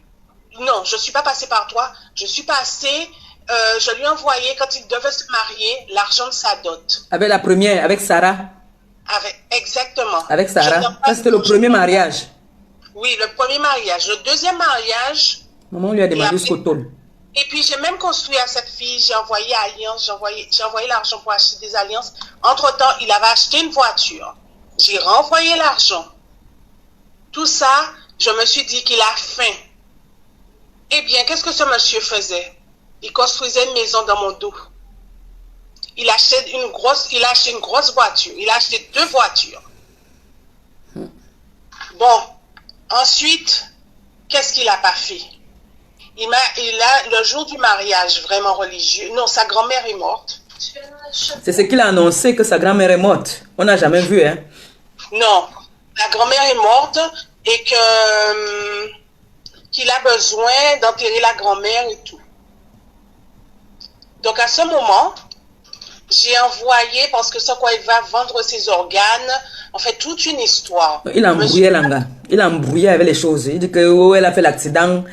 Non, je ne suis pas passée par toi. Je suis passée... je lui ai envoyé, quand il devait se marier, l'argent de sa dot. Avec la première, avec Sarah. Exactement. Avec Sarah. Ça, c'était le premier mariage. Oui, le premier mariage. Le deuxième mariage... Maman lui a demandé ce cotole. Et puis, j'ai même construit à cette fille, j'ai envoyé Alliance, j'ai envoyé l'argent pour acheter des alliances. Entre-temps, il avait acheté une voiture. J'ai renvoyé l'argent. Tout ça, je me suis dit qu'il a faim. Eh bien, qu'est-ce que ce monsieur faisait? Il construisait une maison dans mon dos. Il a acheté une grosse voiture. Il a acheté 2 voitures. Bon, ensuite, qu'est-ce qu'il n'a pas fait? Il a, le jour du mariage vraiment religieux, non, sa grand-mère est morte. C'est ce qu'il a annoncé, que sa grand-mère est morte. On n'a jamais vu, hein? Non, la grand-mère est morte et qu'il a besoin d'enterrer la grand-mère et tout. Donc à ce moment, j'ai envoyé, parce que ça, quoi, il va vendre ses organes, en fait, toute une histoire. Il a embrouillé l'anga. Il a embrouillé avec les choses. Il dit que oh, elle a fait l'accident,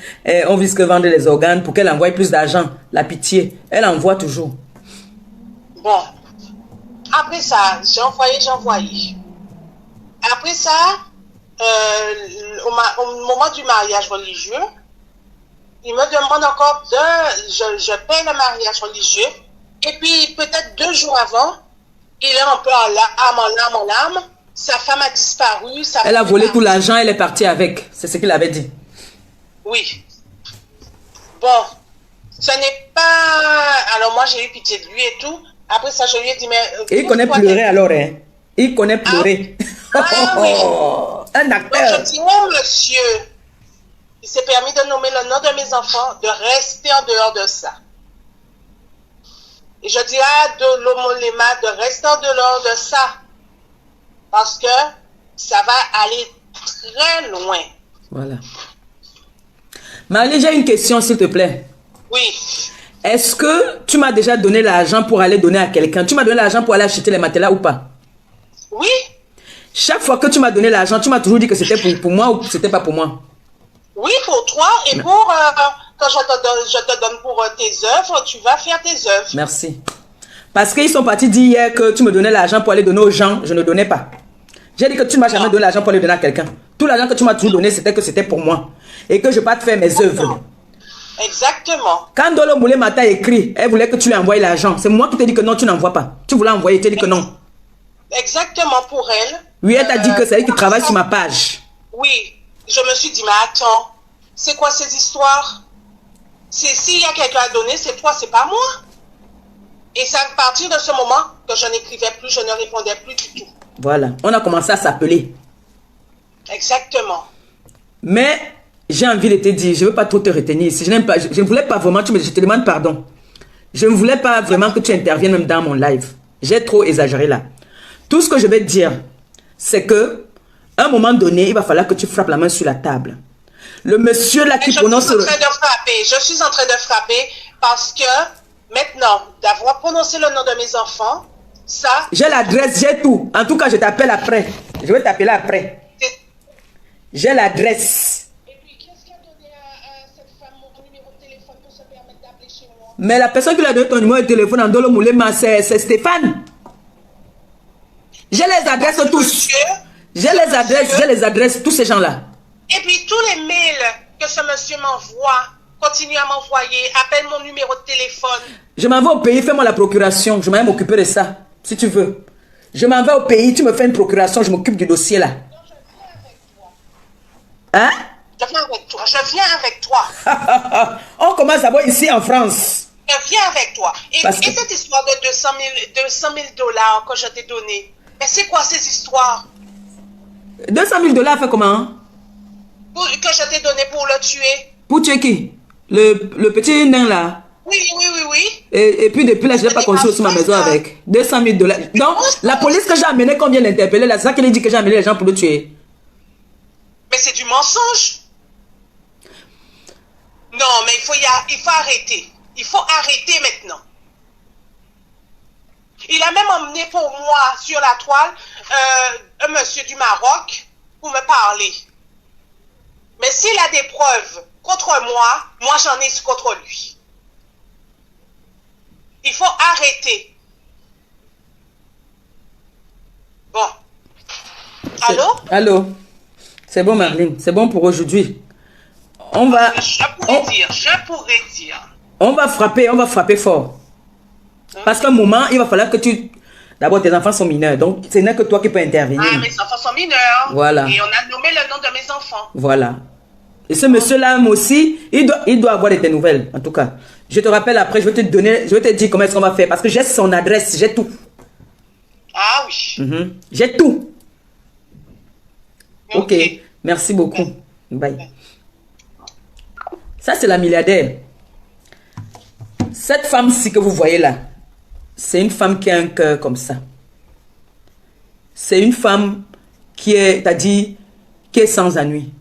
on risque de vendre les organes pour qu'elle envoie plus d'argent. La pitié, elle envoie toujours. Bon, après ça, j'ai envoyé. Après ça, au moment du mariage religieux, Il me demande encore je paie le mariage religieux. Et puis, peut-être 2 jours avant, il est un peu en larmes. Sa femme a disparu. Elle a volé tout l'argent, elle est partie avec. C'est ce qu'il avait dit. Oui. Bon, ce n'est pas... Alors moi, j'ai eu pitié de lui et tout. Après ça, je lui ai dit, mais... Et il connaît pleurer alors, hein. Il connaît pleurer. Ah oui. Un acteur. Donc, je dis, oh monsieur, il s'est permis de nommer le nom de mes enfants, de rester en dehors de ça. Et je dis à Dolomolema de rester en dehors de ça. Parce que ça va aller très loin. Voilà. Marie, j'ai une question, s'il te plaît. Oui. Est-ce que tu m'as déjà donné l'argent pour aller donner à quelqu'un? Tu m'as donné l'argent pour aller acheter les matelas ou pas? Oui. Chaque fois que tu m'as donné l'argent, tu m'as toujours dit que c'était pour moi ou c'était pas pour moi? Oui, pour toi et pour... quand je te donne pour tes œuvres, tu vas faire tes œuvres. Merci. Parce qu'ils sont partis dire hier que tu me donnais l'argent pour aller donner aux gens, je ne donnais pas. J'ai dit que tu ne m'as jamais donné l'argent pour aller donner à quelqu'un. Tout l'argent que tu m'as toujours donné, c'était que c'était pour moi. Et que je parte faire mes œuvres. Exactement. Quand Dolo Moulé m'a écrit, elle voulait que tu lui envoies l'argent. C'est moi qui t'ai dit que non, tu n'envoies pas. Tu voulais envoyer, tu as dit que non. Exactement pour elle. Oui, elle t'a dit que c'est elle qui travaille sur ma page. Oui, je me suis dit, mais attends, c'est quoi ces histoires? S'il y a quelqu'un à donner, c'est toi, c'est pas moi. Et c'est à partir de ce moment que je n'écrivais plus, je ne répondais plus du tout. Voilà, on a commencé à s'appeler. Exactement. Mais j'ai envie de te dire, je ne veux pas trop te retenir ici. Je ne voulais pas vraiment, je te demande pardon. Je ne voulais pas vraiment que tu interviennes même dans mon live. J'ai trop exagéré là. Tout ce que je vais te dire, c'est que à un moment donné, il va falloir que tu frappes la main sur la table. Le monsieur là qui prononce... Je suis en train de frapper parce que maintenant, d'avoir prononcé le nom de mes enfants, ça... J'ai l'adresse, j'ai tout. En tout cas, je t'appelle après. Je vais t'appeler après. J'ai l'adresse. Et puis, qu'est-ce qui a donné à cette femme mon numéro de téléphone pour se permettre d'appeler chez moi? Mais la personne qui lui a donné ton numéro de téléphone en Dolo Moulema, c'est Stéphane. J'ai les adresses tous. J'ai les adresses, tous ces gens-là. Et puis, tous les mails que ce monsieur m'envoie, continue à m'envoyer, appelle mon numéro de téléphone. Je m'en vais au pays, fais-moi la procuration. Je vais m'occuper de ça, si tu veux. Je m'en vais au pays, tu me fais une procuration, je m'occupe du dossier là. Non, je viens avec toi. Hein? Je viens avec toi. On commence d'abord ici en France. Je viens avec toi. Et cette histoire de 200 000 dollars que je t'ai donné, mais c'est quoi ces histoires? 200 000 dollars fait comment? Que je t'ai donné pour le tuer. Pour tuer qui? Le petit nain là? Oui. Et puis depuis là, je n'ai pas construit aussi ma maison avec 200 000 dollars. Donc, la police que j'ai amenée, qu'on vient l'interpeller là, c'est ça qu'il dit que j'ai amené les gens pour le tuer. Mais c'est du mensonge. Non, mais il faut arrêter. Il faut arrêter maintenant. Il a même emmené pour moi sur la toile un monsieur du Maroc pour me parler. Mais s'il a des preuves contre moi j'en ai contre lui. Il faut arrêter. Bon. Allô? Allô? C'est bon, Marlene. C'est bon pour aujourd'hui. On va... Je pourrais dire. On va frapper fort. Parce qu'à un moment, il va falloir que tu... D'abord, tes enfants sont mineurs. Donc, ce n'est que toi qui peux intervenir. Ah, mes enfants sont mineurs. Voilà. Et on a nommé le nom de mes enfants. Voilà. Et ce monsieur-là aussi, il doit avoir de tes nouvelles, en tout cas. Je te rappelle après, je vais te dire comment est-ce qu'on va faire. Parce que j'ai son adresse, j'ai tout. Ah oui. J'ai tout. Ok. Ok. Merci beaucoup. Bye. Ça, c'est la milliardaire. Cette femme-ci que vous voyez là, c'est une femme qui a un cœur comme ça. C'est une femme qui est, qui est sans ennui.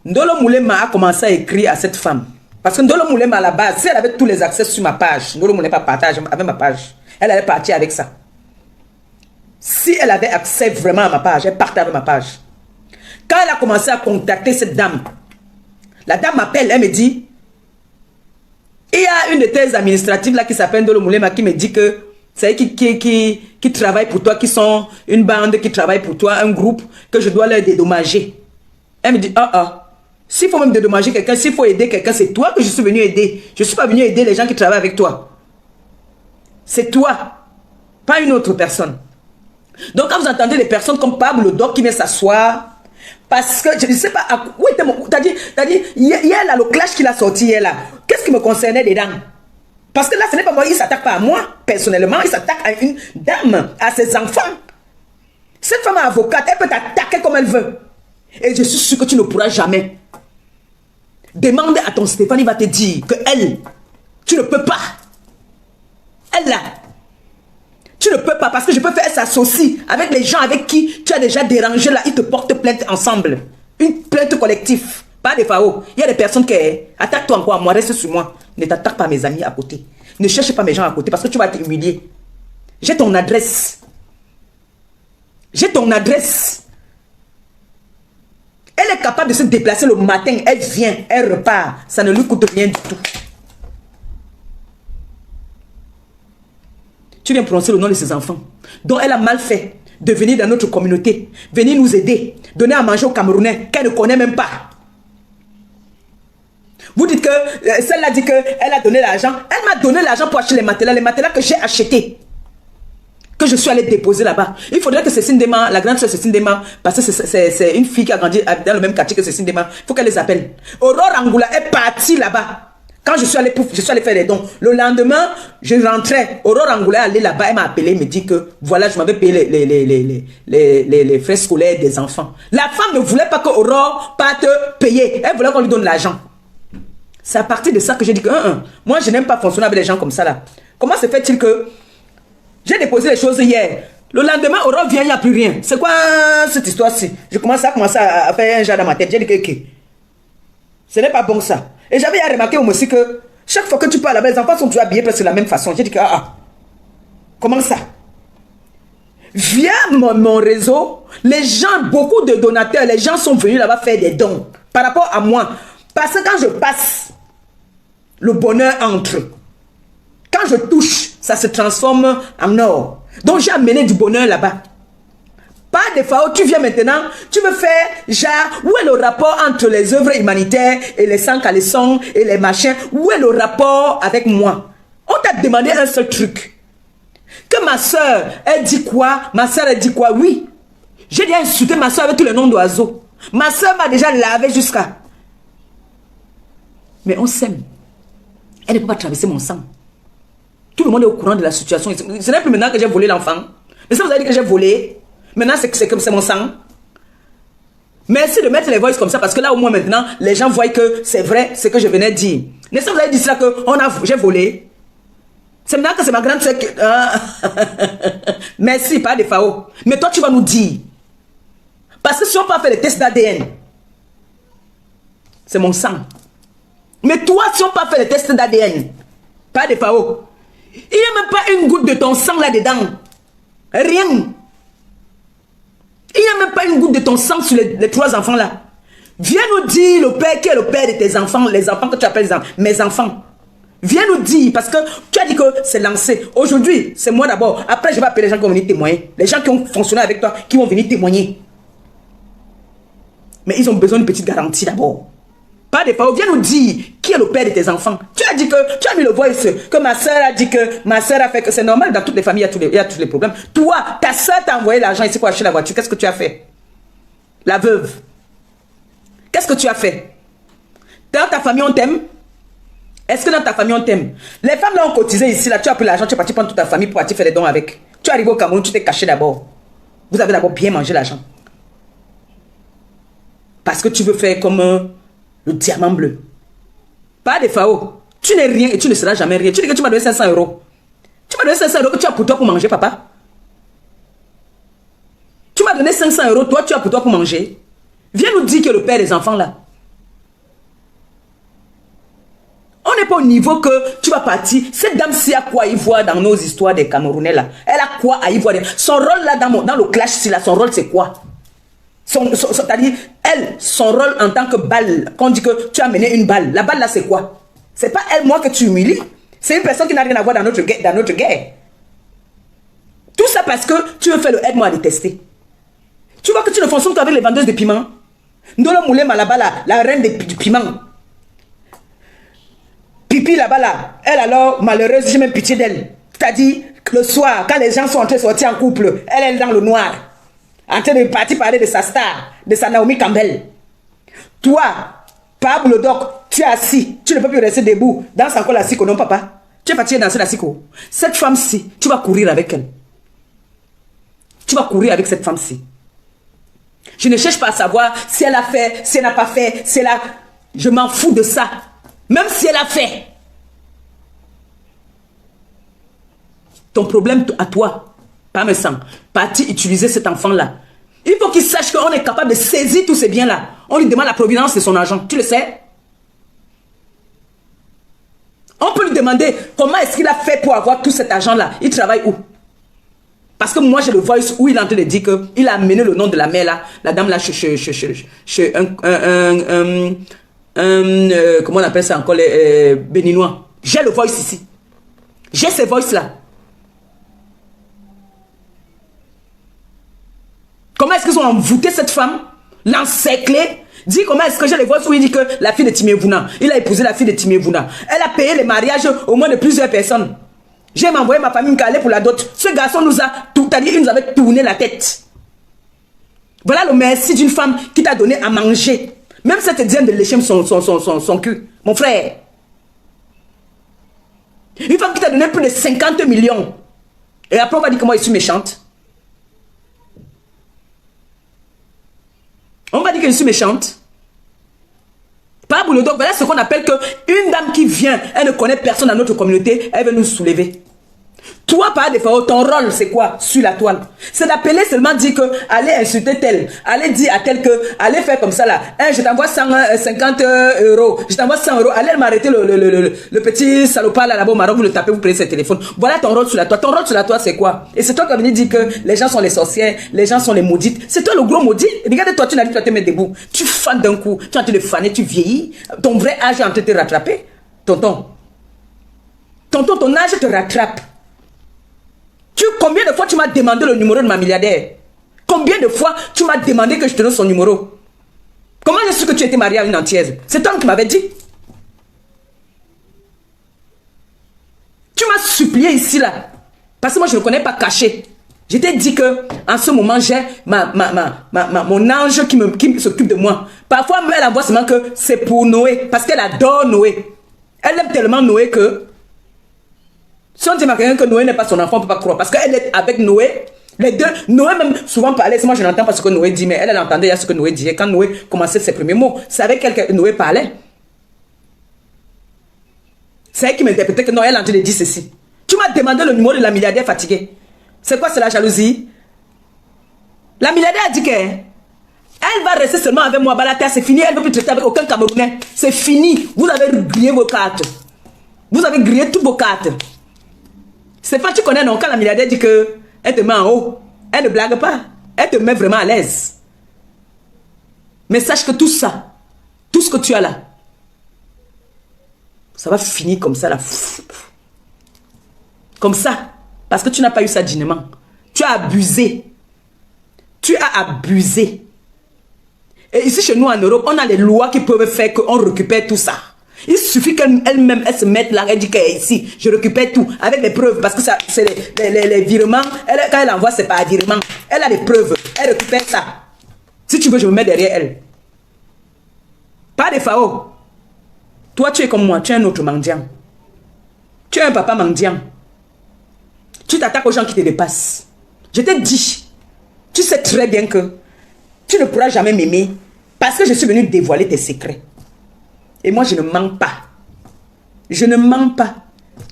Ndolo Moulema a commencé à écrire à cette femme. Parce que Ndolo Moulema, à la base, si elle avait tous les accès sur ma page, Ndolo Moulema partage avec ma page, elle allait partir avec ça. Si elle avait accès vraiment à ma page, elle partait avec ma page. Quand elle a commencé à contacter cette dame, la dame m'appelle, elle me dit, il y a une de tes administratives là qui s'appelle Ndolo Moulema qui me dit que c'est elle qui travaille pour toi, qui sont une bande qui travaille pour toi, un groupe, que je dois leur dédommager. Elle me dit, S'il faut même dédommager quelqu'un, s'il faut aider quelqu'un, c'est toi que je suis venu aider. Je ne suis pas venu aider les gens qui travaillent avec toi. C'est toi, pas une autre personne. Donc quand vous entendez les personnes comme Pablo Doc qui vient s'asseoir, parce que je ne sais pas, où était mon... T'as dit, hier là, le clash qu'il a sorti hier là, qu'est-ce qui me concernait dedans? Parce que là, ce n'est pas moi, il ne s'attaque pas à moi, personnellement, il s'attaque à une dame, à ses enfants. Cette femme avocate, elle peut t'attaquer comme elle veut. Et je suis sûr que tu ne pourras jamais. Demande à ton Stéphane, il va te dire que elle, tu ne peux pas. Elle là, tu ne peux pas parce que je peux faire s'associer avec les gens avec qui tu as déjà dérangé là, ils te portent plainte ensemble. Une plainte collective, pas des FAO. Il y a des personnes qui attaquent-toi encore à moi, reste sur moi. Ne t'attaque pas mes amis à côté. Ne cherche pas mes gens à côté parce que tu vas t'humilier. J'ai ton adresse. J'ai ton adresse. Elle est capable de se déplacer le matin, elle vient, elle repart. Ça ne lui coûte rien du tout. Tu viens prononcer le nom de ses enfants, dont elle a mal fait de venir dans notre communauté, venir nous aider, donner à manger aux Camerounais qu'elle ne connaît même pas. Vous dites que celle-là dit qu'elle a donné l'argent. Elle m'a donné l'argent pour acheter les matelas que j'ai achetés, que je suis allé déposer là-bas. Il faudrait que Cécile Dema, la grande soeur Cécile Dema, parce que c'est une fille qui a grandi dans le même quartier que Cécile Dema, il faut qu'elle les appelle. Aurore Angoula est partie là-bas. Quand je suis allé faire les dons, le lendemain, je rentrais. Aurore Angoula est allée là-bas, elle m'a appelé, elle me dit que voilà, je m'avais payé les frais scolaires des enfants. La femme ne voulait pas que Aurore parte payer. Elle voulait qu'on lui donne l'argent. C'est à partir de ça que j'ai dit que moi, je n'aime pas fonctionner avec des gens comme ça là. Comment se fait-il que j'ai déposé les choses hier? Le lendemain, Aurore vient, il n'y a plus rien. C'est quoi cette histoire-ci? Je commence à faire un genre dans ma tête. J'ai dit que ce n'est pas bon ça. Et j'avais remarqué aussi que chaque fois que tu parles là-bas, les enfants sont toujours habillés presque de la même façon. J'ai dit que comment ça? Via mon réseau, les gens, beaucoup de donateurs, les gens sont venus là-bas faire des dons par rapport à moi. Parce que quand je passe, le bonheur entre. Quand je touche, ça se transforme en or. Donc j'ai amené du bonheur là-bas. Pas des fois où tu viens maintenant, tu veux faire genre, où est le rapport entre les œuvres humanitaires et les sans caleçons et les machins? Où est le rapport avec moi? On t'a demandé un seul truc. Que ma soeur, elle dit quoi? Ma soeur, elle dit quoi? Oui. J'ai déjà insulté ma soeur avec tous les noms d'oiseaux. Ma soeur m'a déjà lavé jusqu'à... Mais on s'aime. Elle ne peut pas traverser mon sang. Tout le monde est au courant de la situation. Ce n'est plus maintenant que j'ai volé l'enfant. Mais ça vous avez dit que j'ai volé. Maintenant, c'est mon sang. Merci de mettre les voices comme ça parce que là, au moins maintenant, les gens voient que c'est vrai ce que je venais de dire. N'est-ce pas vous avez dit cela que j'ai volé? C'est maintenant que c'est ma grande soeur qui... Merci, pas des FAO. Mais toi, tu vas nous dire. Parce que si on peut faire les tests d'ADN, c'est mon sang. Mais toi, si on peut faire les tests d'ADN, pas des FAO, il n'y a même pas une goutte de ton sang là-dedans. Rien. Il n'y a même pas une goutte de ton sang sur les trois enfants là. Viens nous dire le père qui est le père de tes enfants, les enfants que tu appelles mes enfants. Viens nous dire, parce que tu as dit que c'est lancé. Aujourd'hui, c'est moi d'abord. Après, je vais appeler les gens qui vont venir témoigner. Les gens qui ont fonctionné avec toi, qui vont venir témoigner. Mais ils ont besoin d'une petite garantie d'abord. Pas des fois, viens nous dire qui est le père de tes enfants. Tu as dit que, tu as mis le voice, que ma soeur a dit que ma soeur a fait que c'est normal, dans toutes les familles, il y a tous les problèmes. Toi, ta soeur t'a envoyé l'argent ici pour acheter la voiture. Qu'est-ce que tu as fait? La veuve. Qu'est-ce que tu as fait? Dans ta famille, on t'aime? Est-ce que dans ta famille, on t'aime? Les femmes là ont cotisé ici, là, tu as pris l'argent, tu es parti prendre toute ta famille pour partir faire des dons avec. Tu es arrivé au Cameroun, tu t'es caché d'abord. Vous avez d'abord bien mangé l'argent. Parce que tu veux faire comme le diamant bleu. Pas des FAO. Tu n'es rien et tu ne seras jamais rien. Tu dis que tu m'as donné 500 €. Tu m'as donné 500 € que tu as pour toi pour manger, papa. Tu m'as donné 500 €, toi tu as pour toi pour manger. Viens nous dire que le père des enfants là. On n'est pas au niveau que tu vas partir. Cette dame-ci a quoi à y voir dans nos histoires des Camerounais là? Elle a quoi à y voir? Son rôle là dans le clash, là, son rôle c'est quoi? C'est-à-dire, elle, son rôle en tant que balle, quand on dit que tu as mené une balle, la balle là c'est quoi? C'est pas elle, moi que tu humilies. C'est une personne qui n'a rien à voir dans notre guerre. Tout ça parce que tu veux faire le aide-moi à détester. Tu vois que tu ne fonctionnes qu'avec les vendeuses de piments. Ndolo Moulema là-bas, là, la reine du piment. Pipi là-bas, là, elle alors, malheureuse, j'ai même pitié d'elle. C'est-à-dire, le soir, quand les gens sont en train de sortir en couple, elle est dans le noir, en train de partir parler de sa star, de sa Naomi Campbell. Toi, Pablo Doc, tu es assis, tu ne peux plus rester debout. Danse encore la siko, non papa? Tu es fatigué de danser la siko. Cette femme-ci, tu vas courir avec elle. Tu vas courir avec cette femme-ci. Je ne cherche pas à savoir si elle a fait, si elle n'a pas fait, si elle a... Je m'en fous de ça. Même si elle a fait. Ton problème à toi, pas me sang, parti utiliser cet enfant-là. Il faut qu'il sache qu'on est capable de saisir tous ces biens-là. On lui demande la provenance de son argent. Tu le sais? On peut lui demander comment est-ce qu'il a fait pour avoir tout cet argent-là. Il travaille où? Parce que moi, j'ai le voice où il est en train de dire qu'il a amené le nom de la mère là, la dame là, chez comment on appelle ça encore, les béninois. J'ai le voice ici. J'ai ces voices là. Comment est-ce qu'ils ont envoûté cette femme, l'encercler? Dis comment est-ce que j'ai les voices où il dit que la fille de Timévouna, il a épousé la fille de Timévouna. Elle a payé les mariages au moins de plusieurs personnes. J'ai envoyé ma famille aller pour la dot. Ce garçon nous a tout à dire, il nous avait tourné la tête. Voilà le merci d'une femme qui t'a donné à manger. Même cette dizaine de lécher son cul. Mon frère. Une femme qui t'a donné plus de 50 millions. Et après on va dire que moi je suis méchante. On va dire que je suis méchante. Pas boulot. Donc voilà ce qu'on appelle qu'une dame qui vient, elle ne connaît personne dans notre communauté, elle veut nous soulever. Toi, par défaut, ton rôle, c'est quoi sur la toile? C'est d'appeler seulement dire que allez insulter tel, allez dire à tel que, allez faire comme ça là. Hein, je t'envoie 150 euros, je t'envoie 100 euros, allez m'arrêter le petit salopard là-bas au Maroc, vous le tapez, vous prenez ce téléphone. Voilà ton rôle sur la toile. Ton rôle sur la toile, c'est quoi? Et c'est toi qui as venu dire que les gens sont les sorcières, les gens sont les maudites. C'est toi le gros maudit. Regarde-toi, tu n'as pas te mettre debout. Tu fanes d'un coup, tu es en train de faner, tu vieillis. Ton vrai âge est en train de te rattraper. Tonton, ton âge te rattrape. Combien de fois tu m'as demandé le numéro de ma milliardaire? Combien de fois tu m'as demandé que je te donne son numéro? Comment j'ai su que tu étais mariée à une antillaise? C'est toi qui m'avais dit. Tu m'as supplié ici là. Parce que moi je ne connais pas caché. Je t'ai dit que en ce moment j'ai mon ange qui s'occupe de moi. Parfois elle envoie seulement que c'est pour Noé. Parce qu'elle adore Noé. Elle aime tellement Noé que si on dit à quelqu'un que Noé n'est pas son enfant, on ne peut pas croire. Parce qu'elle est avec Noé. Les deux, Noé même souvent parlait. Moi je n'entends pas ce que Noé dit, mais elle entendait ce que Noé disait. Quand Noé commençait ses premiers mots, c'est avec elle que Noé parlait. C'est elle qui m'interprétait que non, elle est en train de dire ceci. Tu m'as demandé le numéro de la milliardaire fatiguée. C'est quoi, c'est la jalousie? La milliardaire a dit qu'elle va rester seulement avec moi. Balata, c'est fini. Elle ne veut plus traiter avec aucun Camerounais. C'est fini. Vous avez grillé vos cartes. Vous avez grillé toutes vos cartes. Stéphane, tu connais, non? Quand la milliardaire dit qu'elle te met en haut, elle ne blague pas. Elle te met vraiment à l'aise. Mais sache que tout ça, tout ce que tu as là, ça va finir comme ça là. Comme ça. Parce que tu n'as pas eu ça dignement. Tu as abusé. Tu as abusé. Et ici chez nous en Europe, on a les lois qui peuvent faire qu'on récupère tout ça. Il suffit qu'elle-même, elle se mette là, elle dit qu'elle est ici, je récupère tout, avec les preuves, parce que c'est les virements, quand elle envoie, c'est pas virement. Elle a les preuves, elle récupère ça. Si tu veux, je me mets derrière elle. Pas de FAO. Toi, tu es comme moi, tu es un autre mendiant. Tu es un papa mendiant. Tu t'attaques aux gens qui te dépassent. Je t'ai dit, tu sais très bien que tu ne pourras jamais m'aimer, parce que je suis venu dévoiler tes secrets. Et moi, je ne mens pas. Je ne mens pas.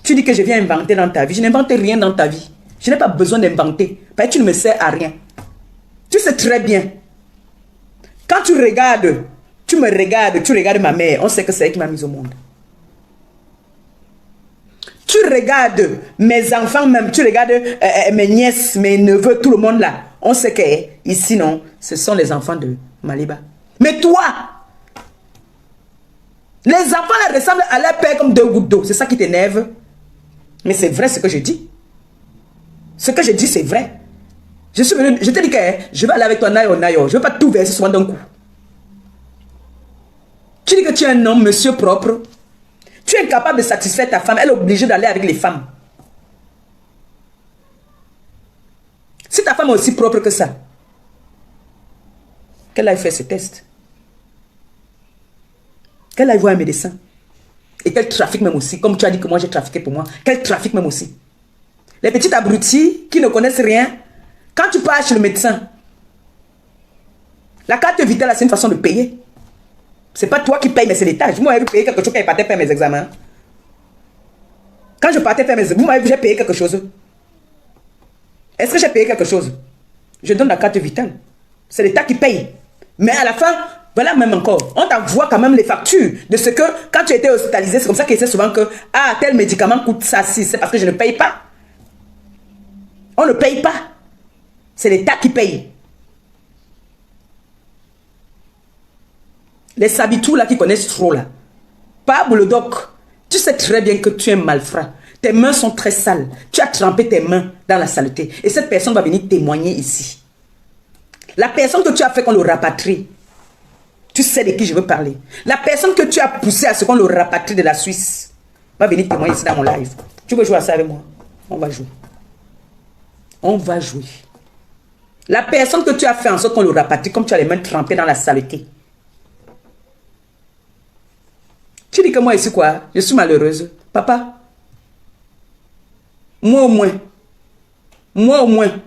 Tu dis que je viens inventer dans ta vie. Je n'invente rien dans ta vie. Je n'ai pas besoin d'inventer. Parce que tu ne me sers à rien. Tu sais très bien. Quand tu regardes, tu me regardes, tu regardes ma mère, on sait que c'est elle qui m'a mise au monde. Tu regardes mes enfants même, tu regardes mes nièces, mes neveux, tout le monde là. On sait que ici, non, ce sont les enfants de Maliba. Mais toi, les enfants là ressemblent à leur père comme deux gouttes d'eau. C'est ça qui t'énerve. Mais c'est vrai ce que je dis. Ce que je dis, c'est vrai. Je suis venu, je te dis que je vais aller avec toi nayo nayo. Je ne vais pas tout verser souvent d'un coup. Tu dis que tu es un homme, monsieur propre. Tu es incapable de satisfaire ta femme. Elle est obligée d'aller avec les femmes. Si ta femme est aussi propre que ça, qu'elle aille faire ses tests. Qu'elle aille voir un médecin. Et qu'elle trafique même aussi. Comme tu as dit que moi j'ai trafiqué pour moi. Qu'elle trafique même aussi. Les petites abrutis qui ne connaissent rien. Quand tu pars chez le médecin, la carte vitale, c'est une façon de payer. C'est pas toi qui payes, mais c'est l'État. Vous m'avez payé quelque chose quand je partais faire mes examens. Quand je partais faire mes examens, vous m'avez vu, j'ai payé quelque chose. Est-ce que j'ai payé quelque chose? Je donne la carte vitale. C'est l'État qui paye. Mais à la fin, voilà même encore. On t'envoie quand même les factures de ce que, quand tu étais hospitalisé, c'est comme ça qu'il sait souvent que, ah, tel médicament coûte ça, si, c'est parce que je ne paye pas. On ne paye pas. C'est l'État qui paye. Les sabitous là qui connaissent trop là. Pas Bouledoc. Tu sais très bien que tu es malfrat. Tes mains sont très sales. Tu as trempé tes mains dans la saleté. Et cette personne va venir témoigner ici. La personne que tu as fait qu'on le rapatrie. Tu sais de qui je veux parler. La personne que tu as poussé à ce qu'on le rapatrie de la Suisse va venir témoigner ici dans mon live. Tu veux jouer à ça avec moi? On va jouer. On va jouer. La personne que tu as fait en sorte qu'on le rapatrie, comme tu as les mains trempées dans la saleté. Tu dis que moi ici quoi? Je suis malheureuse. Papa, moi au moins,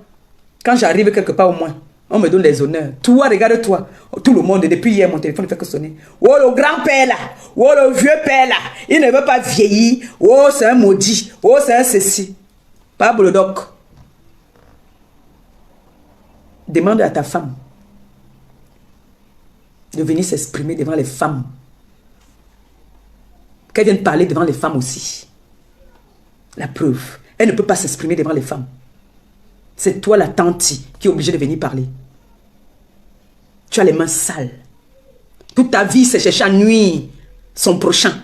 quand j'arrive quelque part au moins, on me donne les honneurs. Toi, regarde-toi. Tout le monde, depuis hier, mon téléphone ne fait que sonner. Oh, le grand-père là. Oh, le vieux père là. Il ne veut pas vieillir. Oh, c'est un maudit. Oh, c'est un ceci. Pas Bouledoc. Demande à ta femme de venir s'exprimer devant les femmes. Qu'elle vienne parler devant les femmes aussi. La preuve, elle ne peut pas s'exprimer devant les femmes. C'est toi la tante qui est obligée de venir parler. Tu as les mains sales. Toute ta vie, c'est chercher à nuire son prochain.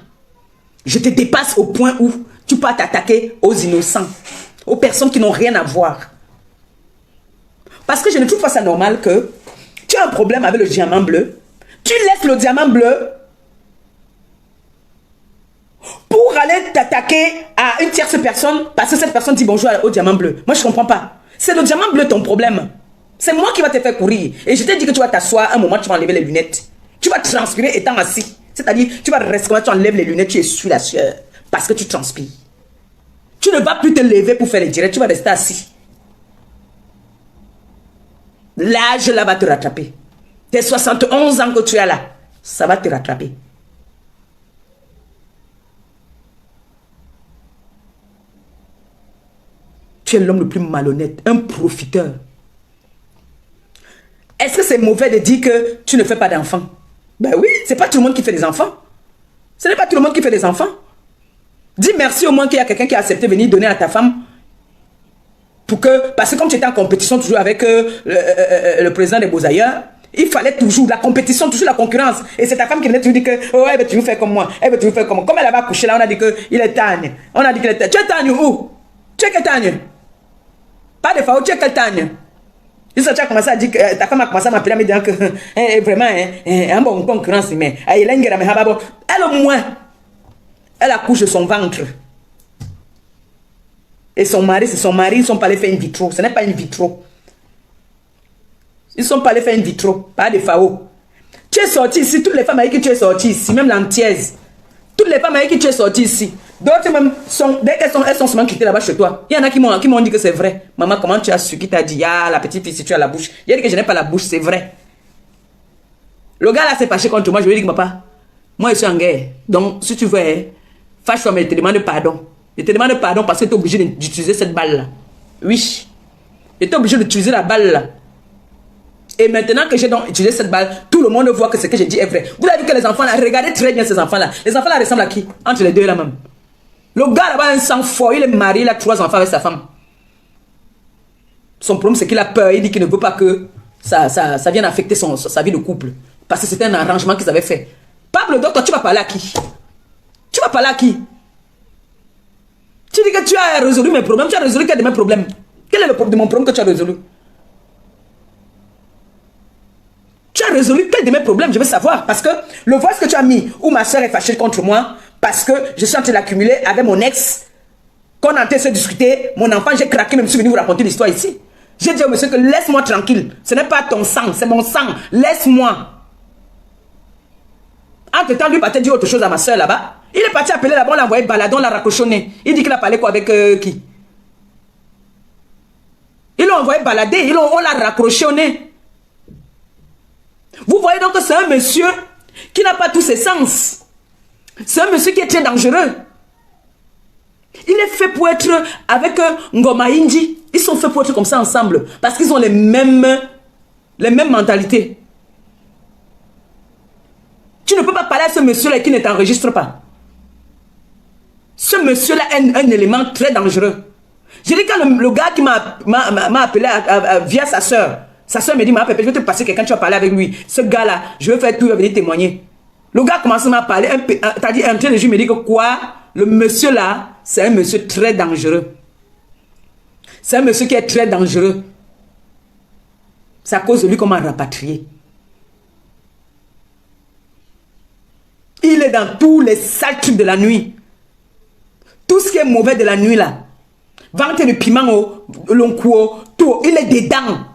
Je te dépasse au point où tu peux t'attaquer aux innocents, aux personnes qui n'ont rien à voir. Parce que je ne trouve pas ça normal que tu as un problème avec le diamant bleu. Tu laisses le diamant bleu pour aller t'attaquer à une tierce personne parce que cette personne dit bonjour au diamant bleu. Moi, je ne comprends pas. C'est le diamant bleu ton problème. C'est moi qui va te faire courir. Et je t'ai dit que tu vas t'asseoir un moment, tu vas enlever les lunettes. Tu vas transpirer étant assis. C'est-à-dire, tu vas rester, tu enlèves les lunettes, tu essuies la sueur parce que tu transpires. Tu ne vas plus te lever pour faire les directs, tu vas rester assis. L'âge là va te rattraper. Tes 71 ans que tu as là, ça va te rattraper. Tu es l'homme le plus malhonnête, un profiteur. Est-ce que c'est mauvais de dire que tu ne fais pas d'enfants? Ben oui, c'est pas tout le monde qui fait des enfants. Ce n'est pas tout le monde qui fait des enfants. Dis merci au moins qu'il y a quelqu'un qui a accepté de venir donner à ta femme. Parce que comme tu étais en compétition toujours avec le président des Beaux-Ailleurs, il fallait toujours la compétition, toujours la concurrence. Et c'est ta femme qui venait toujours dire que oh, elle veut toujours faire comme moi. Elle veut toujours faire comme moi. Comme elle avait accouché là, on a dit qu'il est Tagne. On a dit qu'il est Tagne. Tu es Tagne où? Tu es quel Tagne? Pas de fois, tu es quel Tagne? Tu as commencé à dire que ta femme a commencé à m'appeler en me disant que vraiment, un bon concurrence, mais elle au moins, elle accouche de son ventre. Et son mari, c'est son mari, ils sont pas allés faire une vitro. Ce n'est pas une vitro. Ils sont pas allés faire une vitro, pas de FAO. Tu es sorti ici, toutes les femmes avec qui tu es sorti ici, même l'antiaise. Toutes les femmes avec qui tu es sorti ici. D'autres même, dès qu'elles sont seulement quittées là-bas chez toi. Il y en a qui m'ont dit que c'est vrai. Maman, comment tu as su? Qui t'a dit, ah, la petite fille, si tu as la bouche. Il a dit que je n'ai pas la bouche, c'est vrai. Le gars là s'est fâché contre moi, je lui ai dit que papa, moi je suis en guerre. Donc, si tu veux, fâche-toi, mais je te demande pardon. Je te demande pardon parce que tu es obligé d'utiliser cette balle-là. Oui. Tu es obligé d'utiliser la balle-là. Et maintenant que j'ai donc utilisé cette balle, tout le monde voit que ce que j'ai dit est vrai. Vous avez vu que les enfants-là, regardez très bien ces enfants-là. Les enfants-là ressemblent à qui? Entre les deux là même. Le gars là-bas a un sang fort, il est marié, il a 3 enfants avec sa femme. Son problème c'est qu'il a peur, il dit qu'il ne veut pas que ça vienne affecter sa vie de couple. Parce que c'était un arrangement qu'ils avaient fait. Pablo, donc toi tu vas parler à qui? Tu vas parler à qui? Tu dis que tu as résolu mes problèmes, tu as résolu quel de mes problèmes? Quel est le problème de mon problème que tu as résolu? Tu as résolu quel de mes problèmes? Je veux savoir. Parce que le voice que tu as mis, où ma soeur est fâchée contre moi, parce que je suis en train d'accumuler avec mon ex, qu'on est en train de se discuter, mon enfant, j'ai craqué, même si je suis venu vous raconter l'histoire ici. J'ai dit au monsieur que laisse-moi tranquille. Ce n'est pas ton sang, c'est mon sang. Laisse-moi. Entre-temps, lui partait dire autre chose à ma soeur là-bas. Il est parti appeler là-bas, on l'a envoyé balader, on l'a raccrochonné. Il dit qu'il a parlé quoi avec qui? Ils l'ont envoyé balader, on l'a raccrochonné. Vous voyez donc que c'est un monsieur qui n'a pas tous ses sens. C'est un monsieur qui est très dangereux. Il est fait pour être avec Ngoma Inji. Ils sont faits pour être comme ça ensemble. Parce qu'ils ont les mêmes mentalités. Tu ne peux pas parler à ce monsieur-là qui ne t'enregistre pas. Ce monsieur-là est un élément très dangereux. J'ai dit quand le gars qui m'a appelé via sa soeur me dit, je vais te passer quelqu'un, tu vas parler avec lui. Ce gars-là, je vais faire tout, il va venir témoigner. Le gars commence à m'en parler, t'as dit, un train de jus me dit que quoi? Le monsieur là, c'est un monsieur très dangereux. C'est un monsieur qui est très dangereux. C'est à cause de lui qu'on m'a rapatrié. Il est dans tous les sales trucs de la nuit. Tout ce qui est mauvais de la nuit là. Vente de piment au longuo, tout, il est dedans.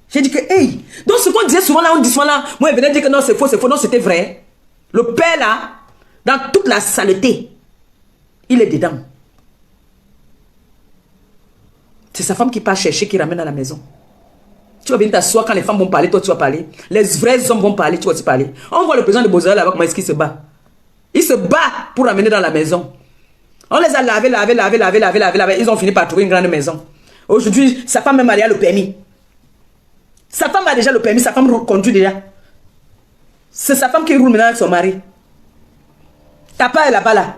J'ai dit que, hey, donc ce qu'on disait souvent là, on dit souvent là, moi, il venait dire que non, c'est faux, non, c'était vrai. Le père là, dans toute la saleté, il est dedans. C'est sa femme qui part chercher, qui ramène à la maison. Tu vas venir t'asseoir quand les femmes vont parler, toi tu vas parler. Les vrais hommes vont parler, tu vas aussi parler. On voit le président de Bozala là-bas, comment est-ce qu'il se bat. Il se bat pour ramener dans la maison. On les a lavés. Ils ont fini par trouver une grande maison. Aujourd'hui, sa femme même a le permis. Sa femme a déjà le permis, sa femme conduit déjà. C'est sa femme qui roule maintenant avec son mari. Ta part est là-bas là.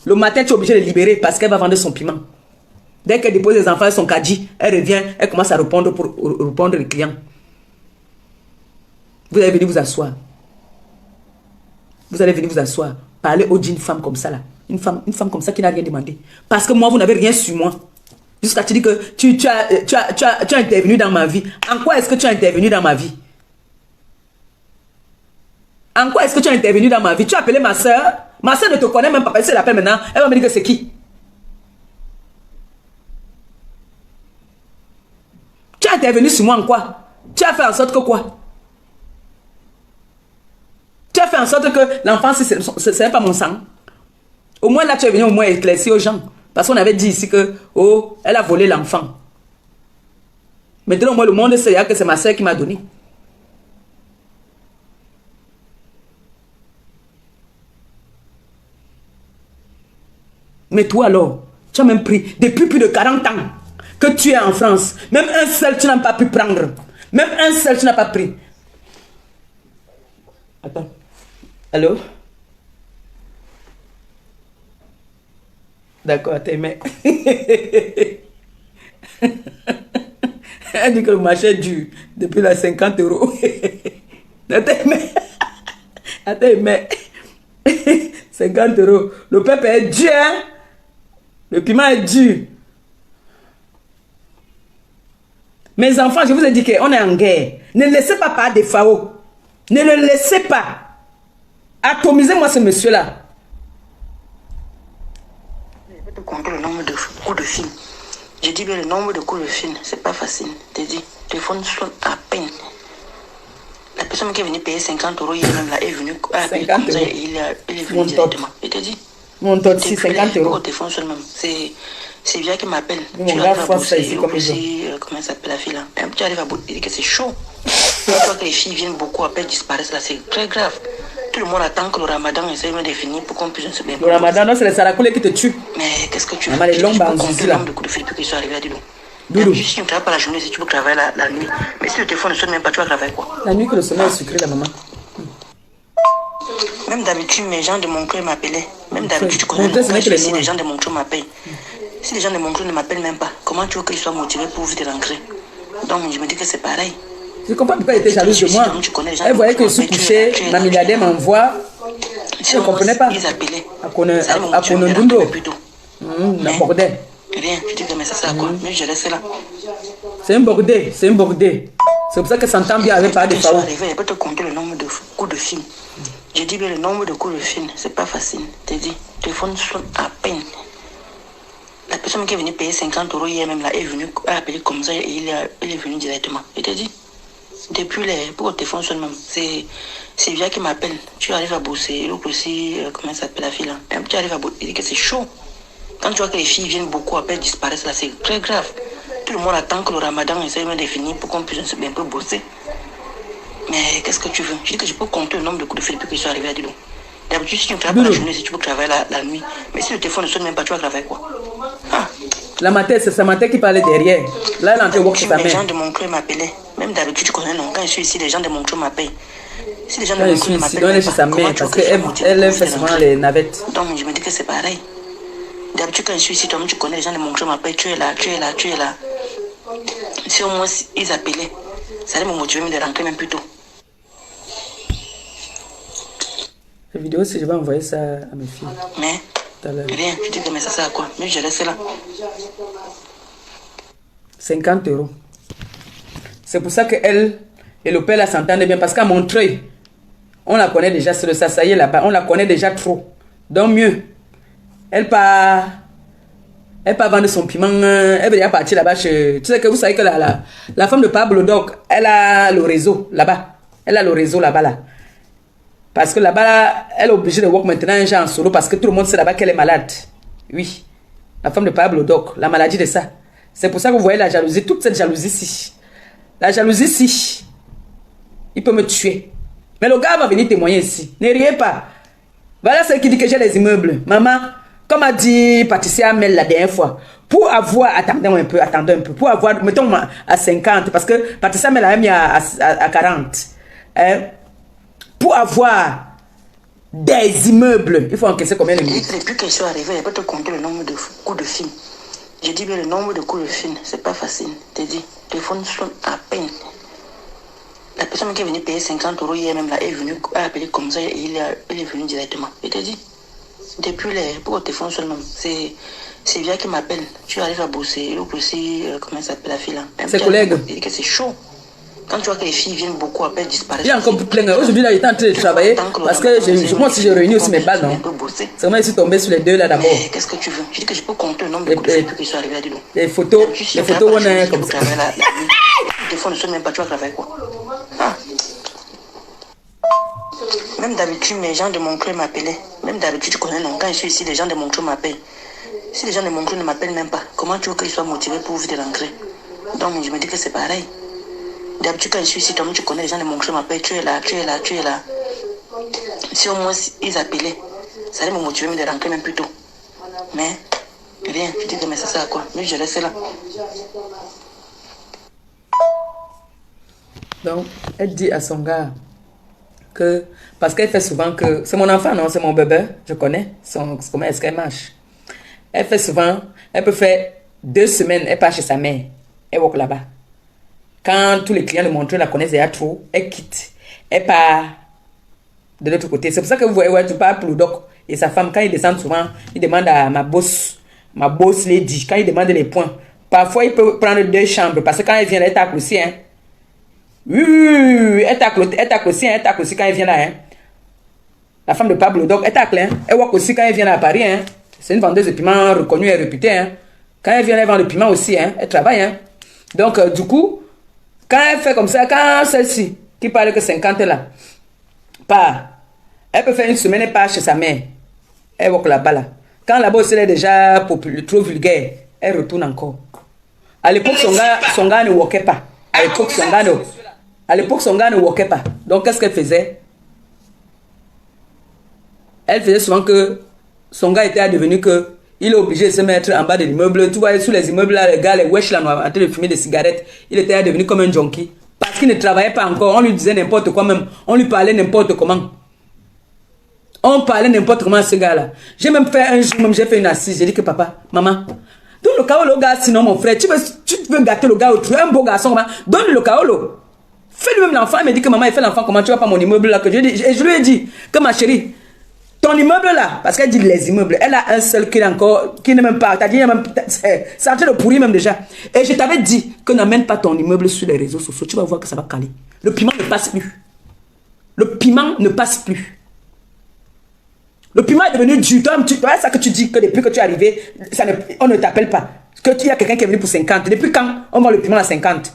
Le matin, tu es obligé de libérer parce qu'elle va vendre son piment. Dès qu'elle dépose les enfants, son caddie, elle revient, elle commence à répondre pour répondre les clients. Vous allez venir vous asseoir. Vous allez venir vous asseoir. Parler aux d'une femme comme ça là. Une femme comme ça qui n'a rien demandé. Parce que moi, vous n'avez rien sur moi. Jusqu'à te dire que tu as intervenu dans ma vie. En quoi est-ce que tu as intervenu dans ma vie? En quoi est-ce que tu as intervenu dans ma vie? Tu as appelé ma soeur. Ma soeur ne te connaît même pas. Si elle l'appelle maintenant, elle va me dire que c'est qui? Tu as intervenu sur moi en quoi? Tu as fait en sorte que quoi? Tu as fait en sorte que l'enfant, ce n'est pas mon sang. Au moins là, tu es venu au moins éclaircir aux gens. Parce qu'on avait dit ici que, oh, elle a volé l'enfant. Maintenant, moi, le monde sait que c'est ma soeur qui m'a donné. Mais toi alors, tu as même pris, depuis plus de 40 ans que tu es en France, même un seul tu n'as pas pu prendre. Même un seul tu n'as pas pris. Attends. Allô? D'accord, mais... Elle dit que le marché est dur depuis la 50 €. Attends, mais... 50 €. Le peuple est dur, hein? Le piment est dur. Mes enfants, je vous ai dit qu'on est en guerre. Ne laissez pas parler des FAO. Ne le laissez pas. Atomisez-moi ce monsieur-là. Je vais te compter le nombre de coups de fil. J'ai dit bien le nombre de coups de fil. C'est pas facile. T'es dit, le téléphone sonne à peine. La personne qui est venue payer 50 €, il est même là, est venue. 50 €. Il est venu directement. Il te dit. Mon tot, c'est 50 €. Au téléphone seulement. C'est Via qui m'appelle. Tu arrives à bosser ici comme comment ça s'appelle la fille là? Tu arrives à bosser, il dit que c'est chaud. Une fois que les filles viennent beaucoup, après disparaissent là, c'est très grave. Tout le monde attend que le ramadan essaie de définir pour qu'on puisse se bien. Le ramadan, non, c'est les sarakoulés qui te tuent. Mais qu'est-ce que tu fais? Les longues bandes là. De coups de fil pour qu'ils soient arrivés à Doudou. Juste si tu ne travailles pas la journée, si tu peux travailler la nuit. Mais si le téléphone ne sonne même pas, tu vas travailler quoi? La nuit que le sommeil est sucré, la maman. Même d'habitude, mes gens de mon cœur m'appelaient. Même d'habitude, tu connais mon cœur, si les gens de mon cœur m'appellent. Si les gens de mon cœur ne m'appellent même pas, comment tu veux qu'ils soient motivés pour vite rentrer? Donc je me dis que c'est pareil. Je comprends pourquoi elle était jalouse de moi. Elle voyait que je suis couché, ma milliardaire m'envoie. Je ne comprenais pas. Ils appelaient. À Konondundo. Rien, je dis que mais ça sert à quoi? Mais je reste là. C'est un bordel, c'est un bordel. C'est pour ça que s'entend bien avec pas de Quand je suis Fao. arrivée, elle peut te compter le nombre de coups de fil. J'ai dit, mais le nombre de coups de fil, c'est pas facile. T'as dit, le téléphone sonne à peine. La personne qui est venue payer 50 € hier même là est venue appeler comme ça et il est venu directement. Et t'as dit, depuis pour le téléphone sonne même, c'est Sylvia qui m'appelle. Tu arrives à bosser, l'autre aussi, comment ça s'appelle la fille là? Tu arrives à bosser, il dit que c'est chaud. Quand tu vois que les filles viennent beaucoup, après elles disparaissent là, c'est très grave. Tout le monde attend que le ramadan essaie de finir pour qu'on puisse un peu bosser. Mais qu'est-ce que tu veux? Je dis que je peux compter le nombre de coups de fil depuis que je suis arrivé à Dilo. D'habitude, si tu ne travailles pas la journée, si tu peux travailler la nuit. Mais si le téléphone ne sonne même pas, tu vas travailler quoi? Ah. La matin, c'est sa matin qui parlait derrière. Là, elle est en train de voir que sa Les gens mère. de mon club m'appelaient. Même d'habitude, tu connais, non? Quand je suis ici, les gens de mon club m'appellent. Si les gens de Quand mon je suis club ici, m'appellent, on est chez sa mère parce qu'elle fait souvent les navettes. donc, je me dis que c'est pareil. D'habitude, quand je suis ici, toi tu connais, les gens de mon club m'appellent. Tu es là, tu es là, tu es là. Si au moins ils appelaient, ça allait me motiver même de rentrer même plus tôt. La vidéo, si je vais envoyer ça à mes filles. Mais, Tout à l'heure. rien, je dis que mais ça sert à quoi? Mais je laisse là. 50 €. C'est pour ça qu'elle et le père là s'entendent bien. Parce qu'à Montreuil, on la connaît déjà sur le ça y est là-bas. On la connaît déjà trop. Donc mieux. Elle part vendre son piment. Elle veut déjà partir là-bas chez... Tu sais que vous savez que la femme de Pablo Doc, elle a le réseau là-bas. Elle a le réseau là-bas là. Parce que là-bas, elle est obligée de voir maintenant un genre en solo parce que tout le monde sait là-bas qu'elle est malade. Oui. La femme de Pablo Doc, la maladie de ça. C'est pour ça que vous voyez la jalousie, toute cette jalousie-ci. La jalousie-ci, il peut me tuer. Mais le gars va venir témoigner ici. Ne riez pas. Voilà celle qui dit que j'ai les immeubles. Maman, comme a dit Patricia Mel la dernière fois, pour avoir, attendez un peu, pour avoir, mettons à 50, parce que Patricia Mel a mis à 40. Hein? Pour avoir des immeubles, il faut encaisser combien de minutes? Depuis que je suis arrivée, elle peut te compter le nombre de coups de fil. J'ai dit, mais le nombre de coups de fil, c'est pas facile. T'as dit, le téléphone sonne à peine. La personne qui est venue payer 50 € hier même là est venue appeler comme ça et il est venu directement. Et t'as dit, depuis pour le téléphone sonne même, c'est Sylvia qui m'appelle. Tu arrives à bosser, l'autre aussi, comment ça s'appelle la fille là? Ses collègues. Il dit que c'est chaud. Quand tu vois que les filles viennent beaucoup, après elles disparaissent. Il y a encore plein. Aujourd'hui, là, il est en train de travailler parce que moi aussi, j'ai réuni aussi mes balles, non? C'est vraiment, je suis tombé sur les deux là d'abord. Qu'est-ce que tu veux? Je dis que je peux compter le nombre de coups de fil depuis que je suis arrivé à Dilo. Les photos, on a comme ça. Des fois, ne sont même pas, tu vas travailler quoi? Ah. Même d'habitude, mes gens de mon club m'appelaient. Même d'habitude, tu connais, non? Quand je suis ici, les gens de mon club m'appellent. Si les gens de mon club ne m'appellent même pas, comment tu veux qu'ils soient motivés pour vite rentrer? Donc, je me dis que c'est pareil. D'habitude, quand je suis ici, toi tu connais, les gens de mon club m'appellent. Tu es là, tu es là, tu es là. Si au moins ils appelaient, ça allait me motiver même de rentrer même plus tôt. Mais, rien, je dis que mais ça sert à quoi? Mais je laisse là. Donc, elle dit à son gars que, parce qu'elle fait souvent que, c'est mon enfant, non, c'est mon bébé, je connais, comment est-ce qu'elle marche. Elle fait souvent, elle peut faire 2 semaines, elle part chez sa mère, elle walk là-bas. Quand tous les clients de Montreux la connaissent déjà trop, elle quitte, elle part de l'autre côté. C'est pour ça que vous voyez, ouais, tu parles pour le doc et sa femme, quand ils descendent souvent, ils demandent à ma boss lady, quand ils demandent les points, parfois il peut prendre 2 chambres, parce que quand elle vient, elle tacle aussi, hein. Oui, elle tacle aussi quand elle vient là, hein. La femme de Pablo Doc, elle tacle, hein. Elle walk aussi quand elle vient là à Paris, hein. C'est une vendeuse de piment reconnue et réputée, hein. Quand elle vient, elle vend le piment aussi, hein. Elle travaille, hein. Donc, du coup, quand elle fait comme ça, quand celle-ci, qui parle que 50 là, part, elle peut faire 1 semaine, elle part chez sa mère. Elle walk là-bas, là. Quand là-bas aussi, elle est déjà trop vulgaire, elle retourne encore. À l'époque, son gars ne walkait pas. À l'époque, son gars ne walkait pas. Donc, qu'est-ce qu'elle faisait? Elle faisait souvent que son gars était devenu que il est obligé de se mettre en bas de l'immeuble. Tu vois, sous les immeubles là, les gars, les wesh là, en train de fumer des cigarettes. Il était devenu comme un junkie. Parce qu'il ne travaillait pas encore. On lui disait n'importe quoi même. On lui parlait n'importe comment. On parlait n'importe comment à ce gars-là. J'ai même fait un jour, même j'ai fait une assise. J'ai dit que papa, maman, donne le kaolo gars, sinon mon frère, tu veux gâter le gars, tu es un beau garçon, donne le kaolo. Fais lui-même l'enfant. Il me dit que maman, il fait l'enfant, comment tu vas pas mon immeuble là que je dis. Et je lui ai dit que ma chérie, Ton immeuble là, parce qu'elle dit les immeubles, elle a un seul qui est encore, qui n'est même pas, t'as dit, c'est en train de pourrir même déjà. Et je t'avais dit que n'amène pas ton immeuble sur les réseaux sociaux, tu vas voir que ça va caler. Le piment ne passe plus. Le piment ne passe plus. Le piment est devenu dur. C'est ça que tu dis que depuis que tu es arrivé, on ne t'appelle pas. Que tu y a quelqu'un qui est venu pour 50. Depuis quand on vend le piment à 50?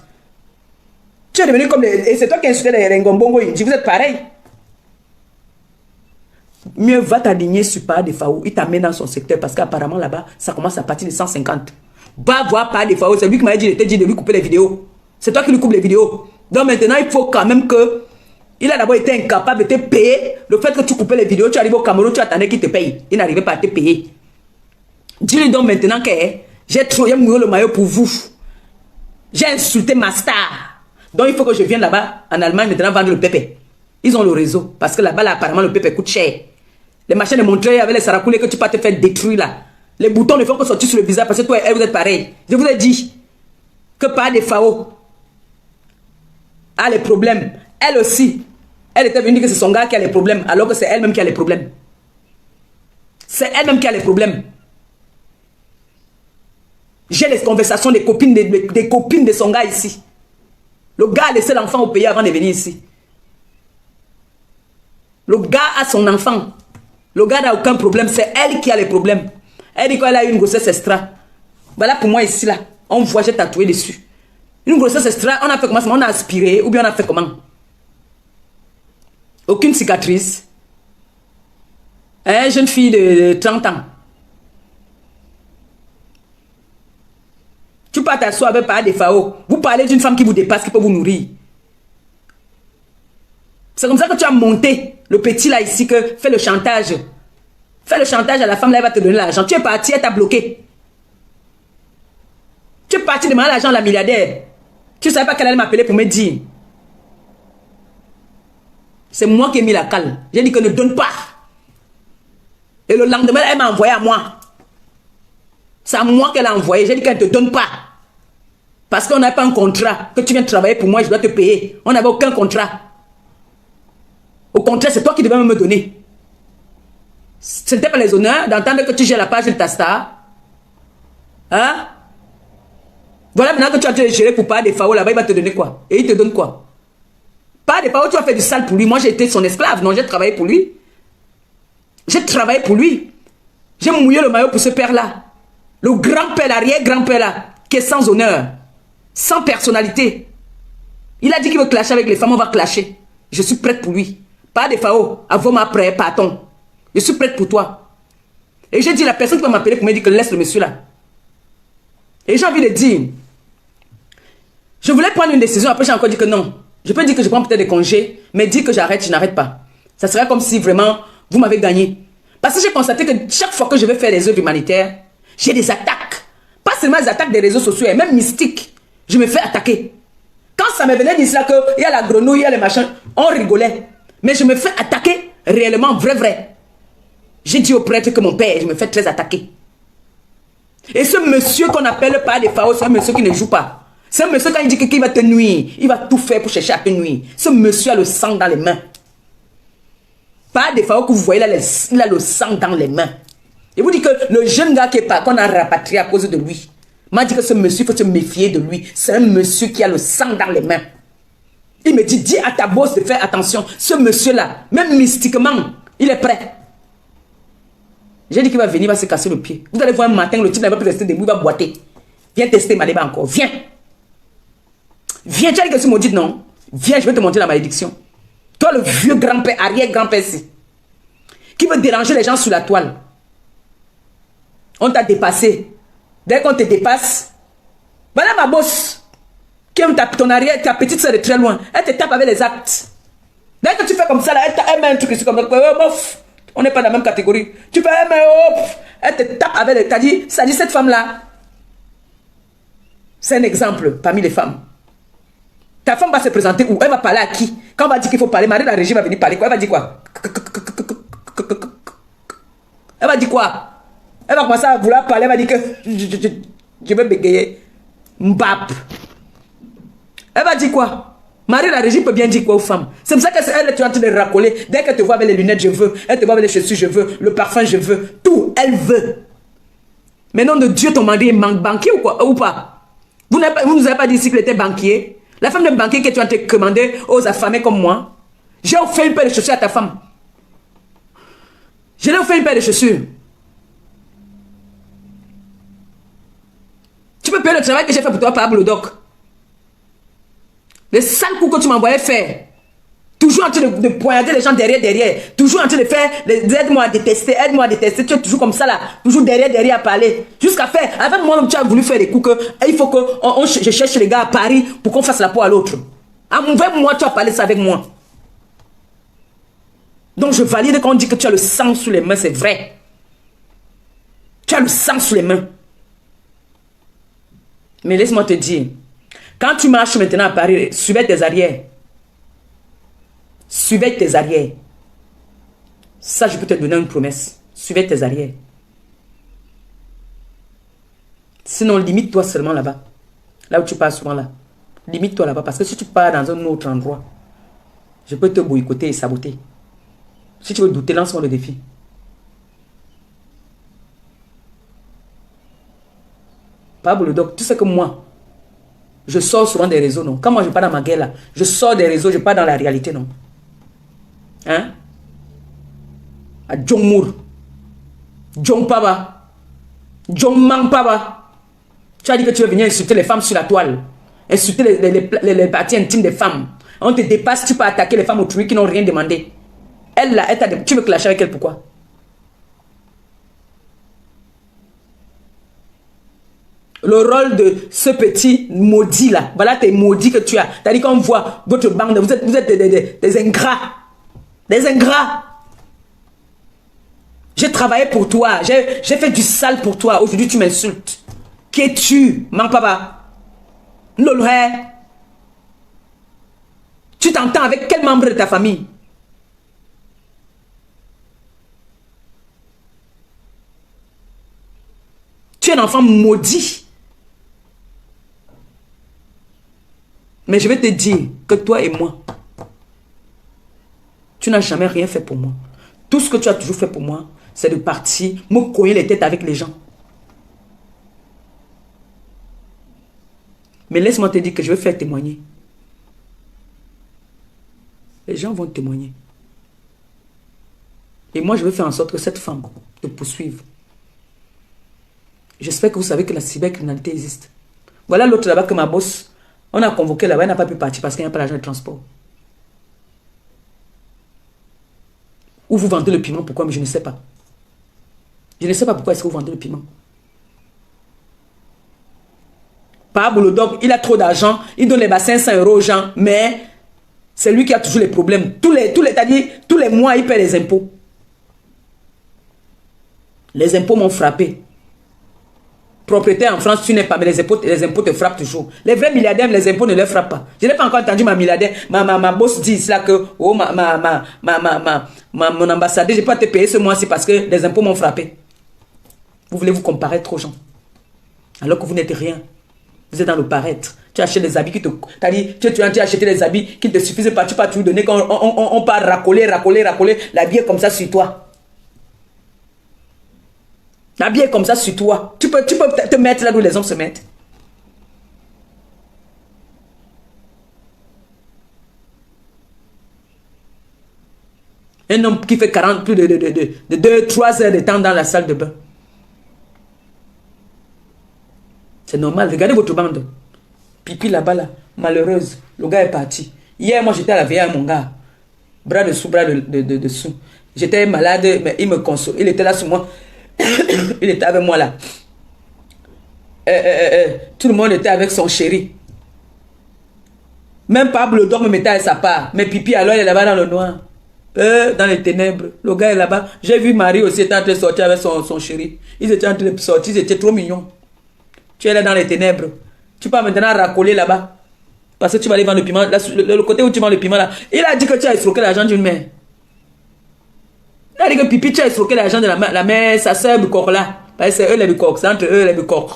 Tu es devenu comme et c'est toi qui insultais les Ngombongo. Vous êtes pareil. Mieux va t'aligner sur Paa de Faou. Il t'amène dans son secteur parce qu'apparemment là-bas, ça commence à partir de 150. Va voir Paa de Faou. C'est lui qui m'a dit, il t'a dit de lui couper les vidéos. C'est toi qui lui coupes les vidéos. Donc maintenant, il faut quand même que... Il a d'abord été incapable de te payer. Le fait que tu coupes les vidéos, tu arrives au Cameroun, tu attendais qu'il te paye. Il n'arrivait pas à te payer. Dis-lui donc maintenant que j'ai mouillé le maillot pour vous. J'ai insulté ma star. Donc il faut que je vienne là-bas, en Allemagne, maintenant vendre le pépé. Ils ont le réseau. Parce que là-bas, là, apparemment, le pépé coûte cher. Les machins de Montreuil avec les saracoulés que tu peux te faire détruire là. Les boutons ne font que sortir sur le visage parce que toi et elle, vous êtes pareil. Je vous ai dit que Paa de Faou a les problèmes. Elle aussi. Elle était venue dire que c'est son gars qui a les problèmes, alors que c'est elle-même qui a les problèmes. C'est elle-même qui a les problèmes. J'ai les conversations des copines de son gars ici. Le gars a laissé l'enfant au pays avant de venir ici. Le gars a son enfant. Le gars n'a aucun problème. C'est elle qui a les problèmes. Elle dit qu'elle a eu une grossesse extra. Voilà pour moi ici là. On voit, j'ai tatoué dessus. Une grossesse extra, on a fait comment? On a aspiré ou bien on a fait comment? Aucune cicatrice. Jeune fille de 30 ans. Tu peux t'asseoir avec Paa de Faou. Vous parlez d'une femme qui vous dépasse, qui peut vous nourrir. C'est comme ça que tu as monté le petit là ici, que fais le chantage. Fais le chantage à la femme là, elle va te donner l'argent. Tu es parti, elle t'a bloqué. Tu es parti demander l'argent à la milliardaire. Tu ne savais pas qu'elle allait m'appeler pour me dire. C'est moi qui ai mis la cale. J'ai dit que ne donne pas. Et le lendemain, elle m'a envoyé à moi. C'est à moi qu'elle a envoyé. J'ai dit qu'elle ne te donne pas. Parce qu'on n'a pas un contrat. Que tu viens travailler pour moi, je dois te payer. On n'avait aucun contrat. Au contraire, c'est toi qui devais me donner. Ce n'était pas les honneurs d'entendre que tu gères la page de ta star. Hein? Voilà maintenant que tu as dû gérer pour Paa de Faou là-bas, il va te donner quoi? Et il te donne quoi? Paa de Faou, tu as fait du sale pour lui. Moi, j'ai été son esclave. Non, j'ai travaillé pour lui. J'ai travaillé pour lui. J'ai mouillé le maillot pour ce père-là. Le grand-père, l'arrière-grand-père là, qui est sans honneur, sans personnalité. Il a dit qu'il veut clasher avec les femmes, on va clasher. Je suis prête pour lui. Paa de Faou, avant ma prête, partons. Je suis prête pour toi. Et j'ai dit, la personne qui va m'appeler pour me dire que laisse le monsieur là. Et j'ai envie de dire, je voulais prendre une décision, après j'ai encore dit que non. Je peux dire que je prends peut-être des congés, mais dire que j'arrête, je n'arrête pas. Ça serait comme si vraiment, vous m'avez gagné. Parce que j'ai constaté que chaque fois que je vais faire des œuvres humanitaires, j'ai des attaques. Pas seulement des attaques des réseaux sociaux, et même mystiques. Je me fais attaquer. Quand ça me venait d'ici là, qu'il y a la grenouille, il y a les machins, on rigolait. Mais je me fais attaquer réellement, vrai. J'ai dit au prêtre que mon père, je me fais très attaquer. Et ce monsieur qu'on appelle Paa de Faou, c'est un monsieur qui ne joue pas. C'est un monsieur quand il dit qu'il va te nuire, il va tout faire pour chercher à te nuire. Ce monsieur a le sang dans les mains. Paa de Faou que vous voyez là, il a le sang dans les mains. Et vous dites que le jeune gars qui est pas, qu'on a rapatrié à cause de lui, m'a dit que ce monsieur, il faut se méfier de lui. C'est un monsieur qui a le sang dans les mains. Il me dit, dis à ta boss de faire attention. Ce monsieur-là, même mystiquement, il est prêt. J'ai dit qu'il va venir, il va se casser le pied. Vous allez voir un matin, le type n'a pas pu rester debout, il va boiter. Viens tester ma débat encore. Viens. Viens, tu as dit que c'est maudit, non? Viens, je vais te montrer la malédiction. Toi, le vieux grand-père, arrière-grand-père, qui veut déranger les gens sur la toile. On t'a dépassé. Dès qu'on te dépasse, voilà ma bosse, qui aime ton arrière, ta petite soeur de très loin. Elle te tape avec les actes. Dès que tu fais comme ça, là, elle met un truc ici comme ça. On n'est pas dans la même catégorie. Tu peux elle te tape avec les... T'as dit, ça dit cette femme-là. C'est un exemple parmi les femmes. Ta femme va se présenter où? Elle va parler à qui? Quand on va dire qu'il faut parler, Marie la régie va venir parler quoi? Elle va dire quoi? Elle va dire quoi? Elle va commencer à vouloir parler, elle va dire que je vais bégayer. Mbap. Elle va dire quoi? Marie la régie peut bien dire quoi aux femmes. C'est pour ça qu'elle est en train de racoler. Dès qu'elle te voit avec les lunettes, je veux. Elle te voit avec les chaussures, je veux. Le parfum, je veux. Tout, elle veut. Mais nom de Dieu, ton mari est banquier ou quoi, ou pas? Vous nous avez pas dit ici qu'il était banquier? La femme de banquier que tu as commandé aux affamés comme moi. J'ai offert une paire de chaussures à ta femme. Je l'ai offert une paire de chaussures. Tu peux payer le travail que j'ai fait pour toi, Pablo Doc. Les sales coups que tu m'envoyais faire. Toujours en train de poignarder les gens derrière. Toujours en train de faire, aide-moi à détester, aide-moi à détester. Tu es toujours comme ça là. Toujours derrière à parler. Jusqu'à faire, avec moi, tu as voulu faire des coups que, il faut que je cherche les gars à Paris pour qu'on fasse la peau à l'autre. Avec moi, tu as parlé ça avec moi. Donc je valide quand on dit que tu as le sang sous les mains, c'est vrai. Tu as le sang sous les mains. Mais laisse-moi te dire, quand tu marches maintenant à Paris, suivez tes arrières. Suivez tes arrières. Ça, je peux te donner une promesse. Suivez tes arrières. Sinon, limite-toi seulement là-bas. Là où tu pars souvent là. Limite-toi là-bas. Parce que si tu pars dans un autre endroit, je peux te boycotter et saboter. Si tu veux douter, lance-moi le défi. Pablo Doc, tu sais que moi, je sors souvent des réseaux, non? Quand moi je pars dans ma guerre là, je sors des réseaux, je pars dans la réalité, non? Hein? À John Moore, John Paba, John Mang Paba. Tu as dit que tu veux venir insulter les femmes sur la toile, insulter les parties intimes des femmes. On te dépasse, tu peux attaquer les femmes autrui qui n'ont rien demandé. Elle là, tu veux clasher avec elle, pourquoi? Le rôle de ce petit maudit là, voilà tes maudits que tu as. C'est-à-dire qu'on voit votre bande, vous êtes des ingrats. Des ingrats. J'ai travaillé pour toi, j'ai fait du sale pour toi. Aujourd'hui tu m'insultes. Qui es-tu, mon papa? L'olré. Tu t'entends avec quel membre de ta famille? Tu es un enfant maudit. Mais je vais te dire que toi et moi, tu n'as jamais rien fait pour moi. Tout ce que tu as toujours fait pour moi, c'est de partir, me cogner les têtes avec les gens. Mais laisse-moi te dire que je vais faire témoigner. Les gens vont témoigner. Et moi, je vais faire en sorte que cette femme te poursuive. J'espère que vous savez que la cybercriminalité existe. Voilà l'autre là-bas que ma boss, on a convoqué là-bas, elle n'a pas pu partir parce qu'il n'y a pas l'argent de transport. Où vous vendez le piment, pourquoi? Mais je ne sais pas. Je ne sais pas pourquoi est-ce que vous vendez le piment. Pablo Doc, il a trop d'argent, il donne les 500 € aux gens, mais c'est lui qui a toujours les problèmes. Tous les mois, il paie les impôts. Les impôts m'ont frappé. Propriétaire en France, tu n'es pas, mais les impôts te frappent toujours. Les vrais milliardaires, les impôts ne les frappent pas. Je n'ai pas encore entendu ma milliardaire, ma boss dit là que oh, mon ambassadeur, je ne peux pas te payer ce mois-ci parce que les impôts m'ont frappé. Vous voulez vous comparer trop, gens. Alors que vous n'êtes rien. Vous êtes dans le paraître. Tu achètes des habits qui te... Tu as acheté des habits qui ne te suffisent pas. Tu peux tout donner quand on part racoler, l'habiller comme ça sur toi. L'habiller comme ça sur toi. Tu peux te mettre là où les hommes se mettent. Un homme qui fait plus de 2-3 heures de temps dans la salle de bain. C'est normal. Regardez votre bande. Pipi là-bas, là. Malheureuse. Le gars est parti. Hier, moi, j'étais à la veille à mon gars. Bras dessous, bras dessous. J'étais malade, mais il me console. Il était là sur moi. Il était avec moi là. Tout le monde était avec son chéri. Même Pablo Doc me mettait à sa part. Mais Pipi, alors, il est là-bas dans le noir. Dans les ténèbres. Le gars est là-bas. J'ai vu Marie aussi était en train de sortir avec son chéri. Ils étaient en train de sortir. Ils étaient trop mignons. Tu es là dans les ténèbres. Tu peux maintenant racoler là-bas. Parce que tu vas aller vendre le piment. Là, le côté où tu vends le piment là. Il a dit que tu as escroqué l'argent d'une mère. Il a dit que Pipi, tu as escroqué l'argent de la mère, sa soeur Bukok là. Parce que c'est eux les Bukok. C'est entre eux les Bukok.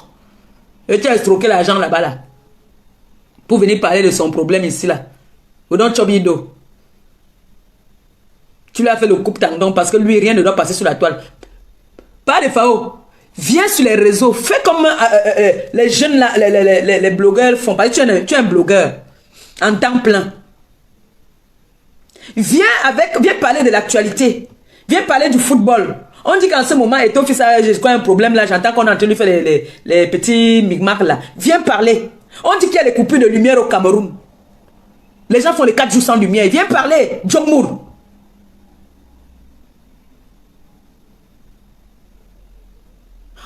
Et tu as escroqué l'argent là-bas là. Pour venir parler de son problème ici là. Odon Chobido. Tu lui as fait le coupe tendon parce que lui, rien ne doit passer sur la toile. Pas de FAO. Viens sur les réseaux. Fais comme les jeunes là, les blogueurs font. Parce que tu es un blogueur en temps plein. Viens parler de l'actualité. Viens parler du football. On dit qu'en ce moment, et ton fils a un problème là. J'entends qu'on est en train de faire les petits micmacs là. Viens parler. On dit qu'il y a des coupures de lumière au Cameroun. Les gens font les 4 jours sans lumière. Viens parler. Djokmour.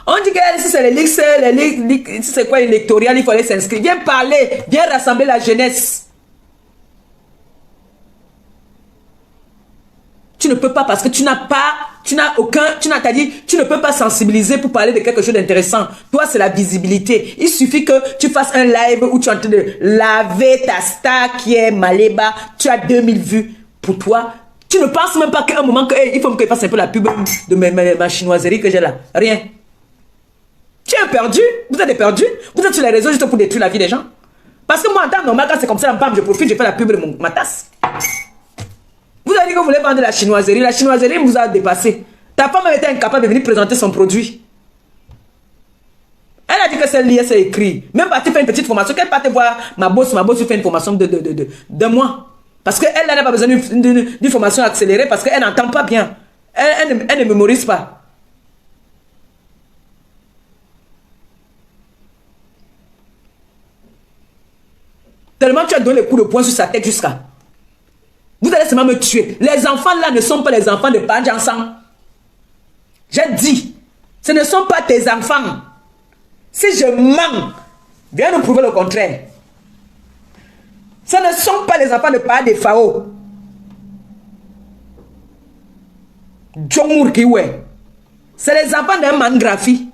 On dit que si c'est les ligues, c'est quoi électoral, il faut aller s'inscrire. Viens parler, viens rassembler la jeunesse. Tu ne peux pas parce que tu ne peux pas sensibiliser pour parler de quelque chose d'intéressant. Toi, c'est la visibilité. Il suffit que tu fasses un live où tu es en train de laver ta star qui est Maléba. Tu as 2000 vues. Pour toi, tu ne penses même pas qu'à un moment il faut que je fasse un peu la pub de ma chinoiserie que j'ai là. Rien. Tu es perdu. Vous êtes perdu. Vous êtes sur les réseaux juste pour détruire la vie des gens. Parce que moi, en temps normal, quand c'est comme ça, je profite, je fais la pub de ma tasse. Vous avez dit que vous voulez vendre la chinoiserie. La chinoiserie vous a dépassé. Ta femme était incapable de venir présenter son produit. Elle a dit que c'est lié, c'est écrit. Même partie fait une petite formation. Qu'elle parte voir ma boss fait une formation de mois. Parce qu'elle n'a pas besoin d'une formation accélérée parce qu'elle n'entend pas bien. Elle ne mémorise pas. Tellement tu as donné le coup de poing sur sa tête jusqu'à... Vous allez seulement me tuer. Les enfants là ne sont pas les enfants de Padjansan. J'ai dit, ce ne sont pas tes enfants. Si je mens, viens nous prouver le contraire. Ce ne sont pas les enfants de Padé Fao. Djokmour Kiwe. C'est les enfants d'un mangraphie.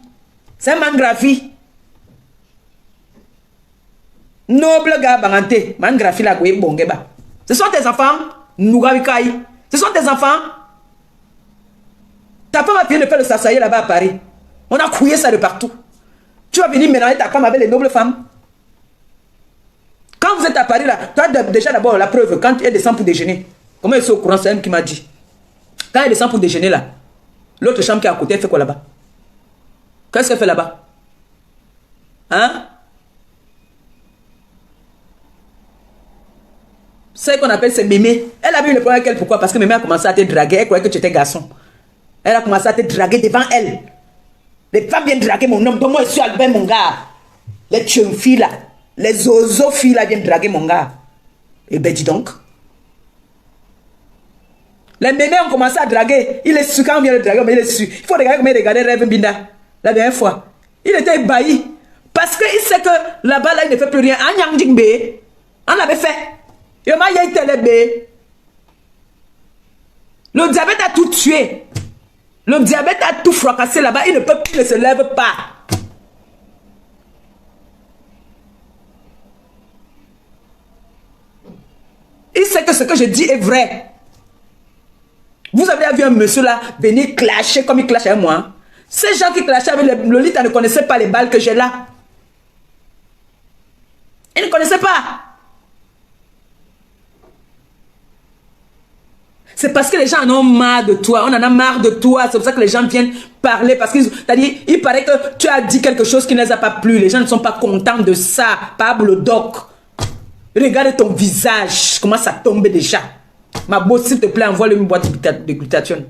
C'est un mangraphie. Noble gars Bangante. Mangraphie la Goué Bongeba. Ce sont tes enfants. Nougawikai. Ce sont tes enfants. Ta femme a fini de faire le sassaïe là-bas à Paris. On a couillé ça de partout. Tu vas venir mélanger ta femme avec les nobles femmes. Quand vous êtes à Paris là, tu as déjà d'abord la preuve. Quand elle descend pour déjeuner. Comment elle est au courant? C'est elle qui m'a dit. Quand elle descend pour déjeuner là, l'autre chambre qui est à côté, elle fait quoi là-bas? Qu'est-ce qu'elle fait là-bas? Hein? C'est qu'on appelle, c'est mémé. Elle a vu le problème avec elle. Pourquoi? Parce que mémé a commencé à te draguer. Elle croyait que tu étais garçon. Elle a commencé à te draguer devant elle. Les femmes viennent draguer mon homme. Donc moi, je suis Albert, mon gars. Les filles là. Les oiseaux filles là viennent draguer mon gars. Eh ben, dis donc. Les mémés ont commencé à draguer. Il est su quand on vient le draguer, mais il est su. Il faut regarder comment il regardait Rêve Binda. La dernière fois. Il était ébahi. Parce qu'il sait que là-bas, là, il ne fait plus rien. On l'avait fait. Le diabète a tout tué. Le diabète a tout fracassé là-bas. Il ne peut plus, il ne se lève pas. Il sait que ce que je dis est vrai. Vous avez vu un monsieur là venir clasher comme il clash avec moi. Ces gens qui clashaient avec le Lolita ne connaissaient pas les balles que j'ai là. Ils ne connaissaient pas. C'est parce que les gens en ont marre de toi. On en a marre de toi. C'est pour ça que les gens viennent parler. Parce qu'il paraît que tu as dit quelque chose qui ne les a pas plu. Les gens ne sont pas contents de ça. Pablo Doc. Regarde ton visage. Comment ça tombe déjà. Ma bosse, s'il te plaît, envoie-lui une boîte de glutathione.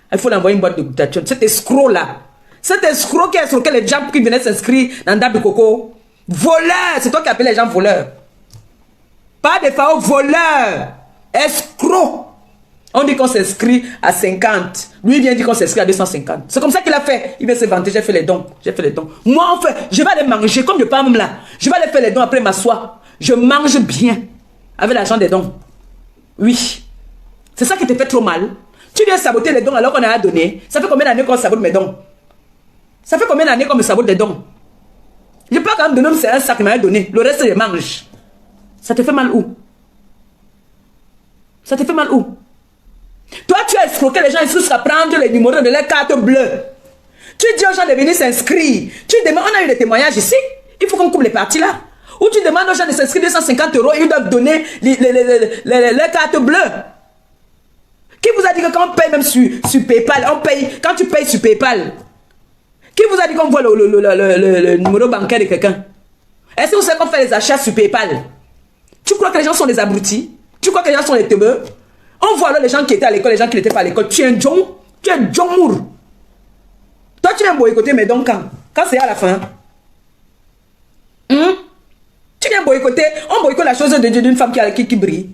Il faut l'envoyer une boîte de glutathione. Cet escroc là. Cet escroc qui a escroqué les gens qui venaient s'inscrire dans Dab de Coco. Voleur. C'est toi qui appelles les gens voleurs. Pas de FAO, voleur. Escroc. On dit qu'on s'inscrit à 50. Lui, il vient dire qu'on s'inscrit à 250. C'est comme ça qu'il a fait. Il vient se vanter. J'ai fait les dons. J'ai fait les dons. Moi, en fait, je vais aller manger. Comme je parle même là. Je vais aller faire les dons après m'asseoir. Je mange bien. Avec l'argent des dons. Oui. C'est ça qui te fait trop mal. Tu viens saboter les dons alors qu'on a donné. Ça fait combien d'années qu'on sabote mes dons? Ça fait combien d'années qu'on me sabote des dons? Je peux quand même donner c'est un sac qu'il m'a donné. Le reste, je mange. Ça te fait mal où? Ça te fait mal où? Toi, tu as escroqué les gens jusqu'à prendre les numéros de leurs cartes bleues. Tu dis aux gens de venir s'inscrire. Tu demandes, on a eu des témoignages ici. Il faut qu'on coupe les parties là. Où tu demandes aux gens de s'inscrire 250 €, ils doivent donner les cartes bleues. Qui vous a dit que quand on paye même sur PayPal, on paye, quand tu payes sur PayPal, qui vous a dit qu'on voit le numéro bancaire de quelqu'un? Est-ce que vous savez qu'on fait les achats sur PayPal? Tu crois que les gens sont des abrutis? Tu crois que les gens sont des teubeux? On voit alors les gens qui étaient à l'école, les gens qui n'étaient pas à l'école. Tu es un John, tu es un John Moore. Toi, tu viens boycotter, mais donc quand c'est à la fin? Tu viens boycotter, on boycotte la chose d'une femme qui brille.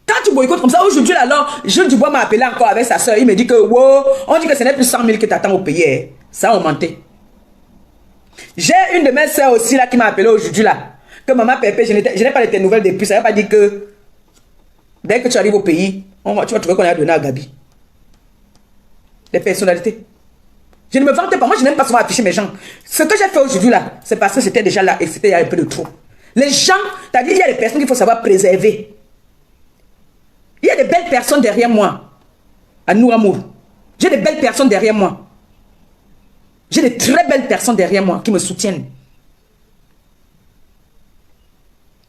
Quand tu boycottes comme ça, aujourd'hui, alors, Jules Dubois m'a appelé encore avec sa soeur. Il me dit que, wow, on dit que ce n'est plus 100 000 que tu attends au pays. Ça a augmenté. J'ai une de mes soeurs aussi là qui m'a appelé aujourd'hui là. Que maman Pépé, je n'ai pas de tes nouvelles depuis. Ça ne veut pas dire que dès que tu arrives au pays, tu vas trouver qu'on a donné à Gabi. Les personnalités. Je ne me vante pas. Moi, je n'aime pas souvent afficher mes gens. Ce que j'ai fait aujourd'hui là, c'est parce que c'était déjà là et c'était il y a un peu de trop. Les gens, t'as dit, il y a des personnes qu'il faut savoir préserver. Il y a des belles personnes derrière moi. À nous, amour. J'ai des belles personnes derrière moi. J'ai des très belles personnes derrière moi qui me soutiennent.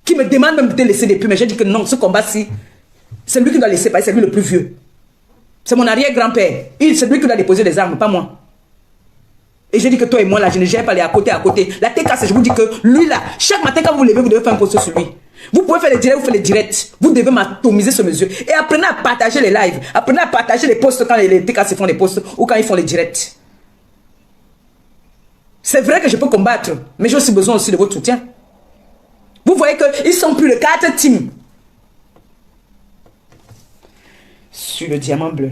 Qui me demandent même de laisser des pubs. Mais j'ai dit que non, ce combat-ci, c'est lui qui doit laisser, parce que c'est lui le plus vieux. C'est mon arrière-grand-père. C'est lui qui doit déposer les armes, pas moi. Et je dis que toi et moi, là, je ne gère pas les à côté. La TK, je vous dis que lui, là, chaque matin, quand vous vous levez, vous devez faire un post sur lui. Vous pouvez faire les directs, vous faites les directs. Vous devez m'atomiser ce monsieur. Et apprenez à partager les lives. Apprenez à partager les posts quand les TK se font des posts ou quand ils font les directs. C'est vrai que je peux combattre, mais j'ai aussi besoin aussi de votre soutien. Vous voyez qu'ils ne sont plus le 4 team. Sur le diamant bleu.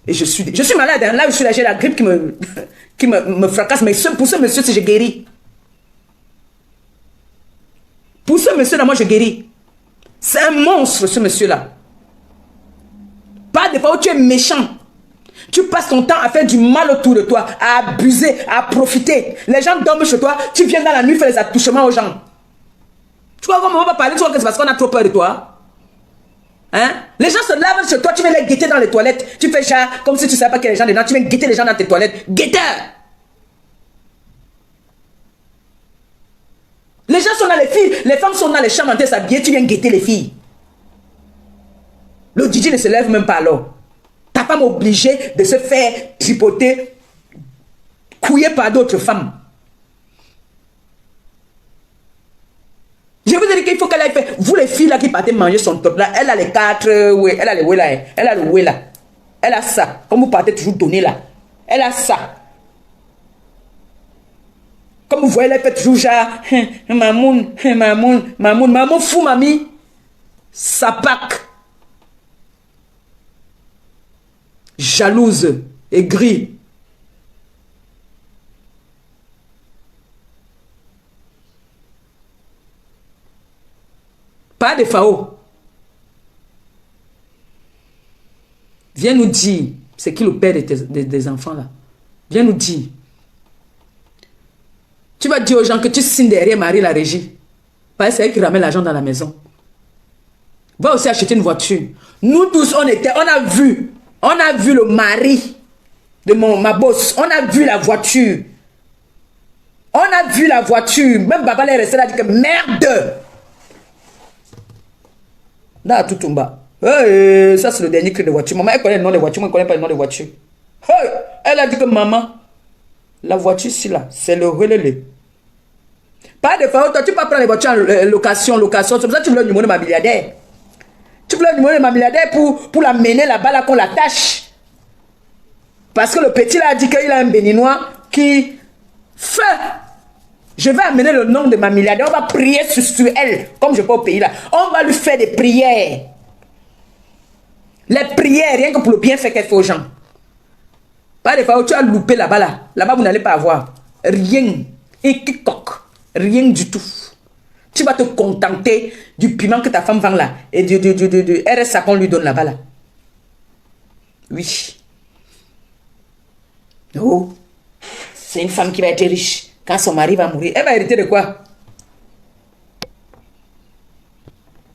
Et je suis malade. Hein. Là, je suis là, j'ai la grippe qui me fracasse. Mais pour ce monsieur, si je guéris. Pour ce monsieur-là, moi, je guéris. C'est un monstre, ce monsieur-là. Pas des fois où tu es méchant. Tu passes ton temps à faire du mal autour de toi, à abuser, à profiter. Les gens dorment chez toi, tu viens dans la nuit faire les attouchements aux gens. Tu vois comment on va parler, tu vois que c'est parce qu'on a trop peur de toi. Hein? Les gens se lavent chez toi, tu viens les guetter dans les toilettes. Tu fais ça comme si tu ne savais pas qu'il y a des gens dedans. Tu viens guetter les gens dans tes toilettes. Guetteur! Les gens sont dans les filles, les femmes sont dans les chambres en train de s'habiller, tu viens guetter les filles. Le DJ ne se lève même pas alors. Ta femme est obligée de se faire tripoter, couiller par d'autres femmes. Je vous ai dit qu'il faut qu'elle aille faire. Vous les filles là qui partez manger son top là, elle a les 4, oui, elle a les oui là, elle a le oui là. Elle a ça, comme vous partez toujours donner là. Elle a ça. Comme vous voyez, elle fait toujours genre, maman fou mamie, ça pack. Jalouse, aigrie. Pas de FAO. Viens nous dire, c'est qui le père des enfants là? Viens nous dire. Tu vas dire aux gens que tu signes derrière Marie la régie. Parce que c'est elle qui ramène l'argent dans la maison. Va aussi acheter une voiture. Nous tous, on a vu le mari de ma boss. On a vu la voiture. On a vu la voiture. Même Baba est resté là, dit que merde. Là, tout tombe. Hey, ça, c'est le dernier cri de voiture. Maman, elle connaît le nom de voiture. Moi, je ne connais pas le nom de voiture. Hey, elle a dit que maman, la voiture, c'est là. C'est le relais. Pas de fois, toi, tu peux prendre les voitures en location. C'est pour ça que tu veux le numéro de ma milliardaire. Tu veux le numéro de ma milliardaire pour la mener là-bas, là, qu'on l'attache. Parce que le petit là a dit qu'il a un béninois qui fait. Je vais amener le nom de ma milliardaire. On va prier sur elle, comme je peux au pays là. On va lui faire des prières. Les prières, rien que pour le bienfait qu'elle fait aux gens. Pas des fois où tu as loupé là-bas là. Là-bas, vous n'allez pas avoir rien. Et quiconque. Rien du tout. Tu vas te contenter du piment que ta femme vend là. Et du RSA qu'on lui donne là-bas là. Oui. Oh. C'est une femme qui va être riche. Quand son mari va mourir, elle va hériter de quoi?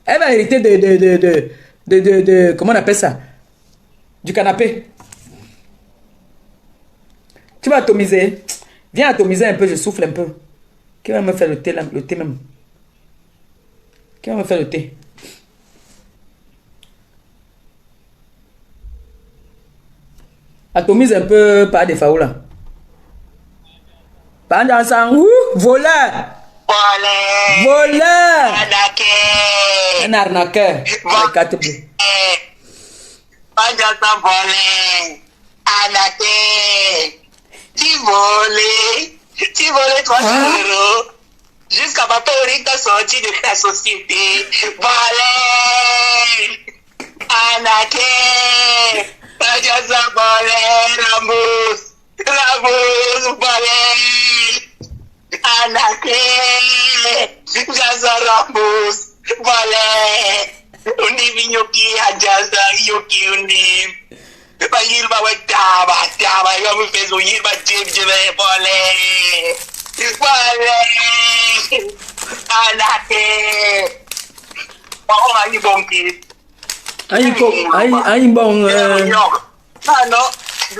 Elle va hériter de comment on appelle ça? Du canapé. Tu vas atomiser. Viens atomiser un peu, je souffle un peu. Qui va me faire le thé là, le thé même? Qui va me faire le thé? Atomise un peu par des faos là. Pendant ça, voleur! Voleur! Un arnaqueur. Les cartes bleues. Pendant ça, volé! Arnaqué! Tu volais 300 euros. Jusqu'à papa Eric t'a sorti de la société. Volé! Arnaqué! Pendant ça, volé! Rambousse! Volé! Arnaqué! Jaza rambousse! Volé! Undi vinyoki ajaza yoki undi. Ba yirba wa taba yo mu fezo yirba jebe volé. Volé! Arnaqué! Oh, aïe bon kid. Aïe bon. Non,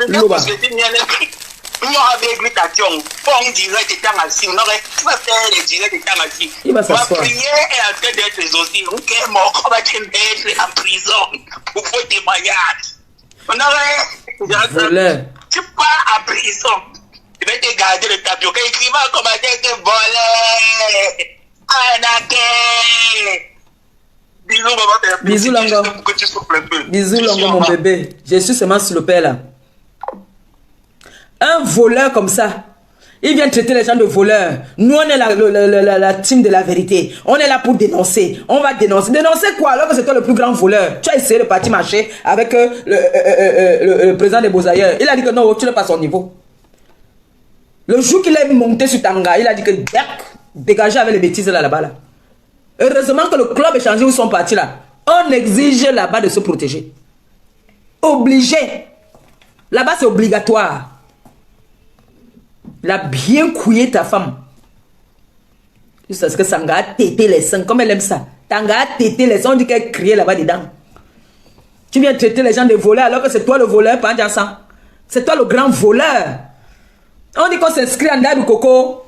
Loba. parce que tu n'as pas de glutation. Bon, direct de Tangassi. Non, tu vas faire les directs de Tangassi. Il va s'asseoir. Ma prière est en train d'être exaucée. Ok, mon corps va te mettre en prison pour faux témoignage. Voleur. Tu pars en prison. Tu vas te garder le tapioca. Écrivant en commentaire que volé. Arnaqué. Bisous, maman. Bisous, Lango. Bisous, Lango, mon bébé. Je suis seulement sur le père là. Un voleur comme ça, il vient traiter les gens de voleurs. Nous, on est la team de la vérité. On est là pour dénoncer. On va dénoncer. Dénoncer quoi alors que c'est toi le plus grand voleur? Tu as essayé de partir marcher avec le président des Beaux-Ailleurs. Il a dit que non, tu n'es pas à son niveau. Le jour qu'il est monté sur Tanga, il a dit que dégagez avec les bêtises là-bas. Là. Heureusement que le club est changé où ils sont partis là. On exige là-bas de se protéger. Obligé. Là-bas c'est obligatoire. Il a bien couillé ta femme. Juste parce que Sanga a tété les seins. Comme elle aime ça. Tanga a tété les seins. On dit qu'elle criait là-bas dedans. Tu viens traiter les gens de voleurs alors que c'est toi le voleur, pas en sang. C'est toi le grand voleur. On dit qu'on s'inscrit en Dabi Coco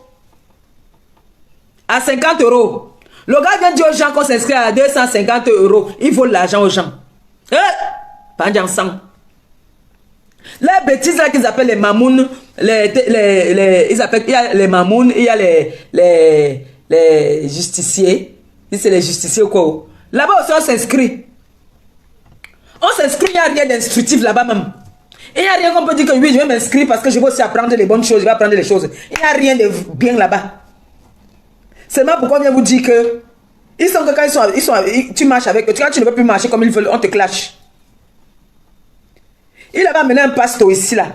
à 50 euros. Le gars vient dire aux gens qu'on s'inscrit à 250 euros. Il vole l'argent aux gens. Pas en sang. Les bêtises là qu'ils appellent les mamounes, ils appellent, il y a les mamounes, il y a les justiciers. C'est les justiciers ou quoi. Là-bas aussi on s'inscrit. On s'inscrit, il n'y a rien d'instructif là-bas même. Il n'y a rien qu'on peut dire que oui, je vais m'inscrire parce que je veux aussi apprendre les bonnes choses, je vais apprendre les choses. Il n'y a rien de bien là-bas. Seulement pourquoi on vient vous dire que ils sont que quand tu marches avec eux, quand tu ne peux plus marcher comme ils veulent, on te clash. Il avait amené un pasteur ici là.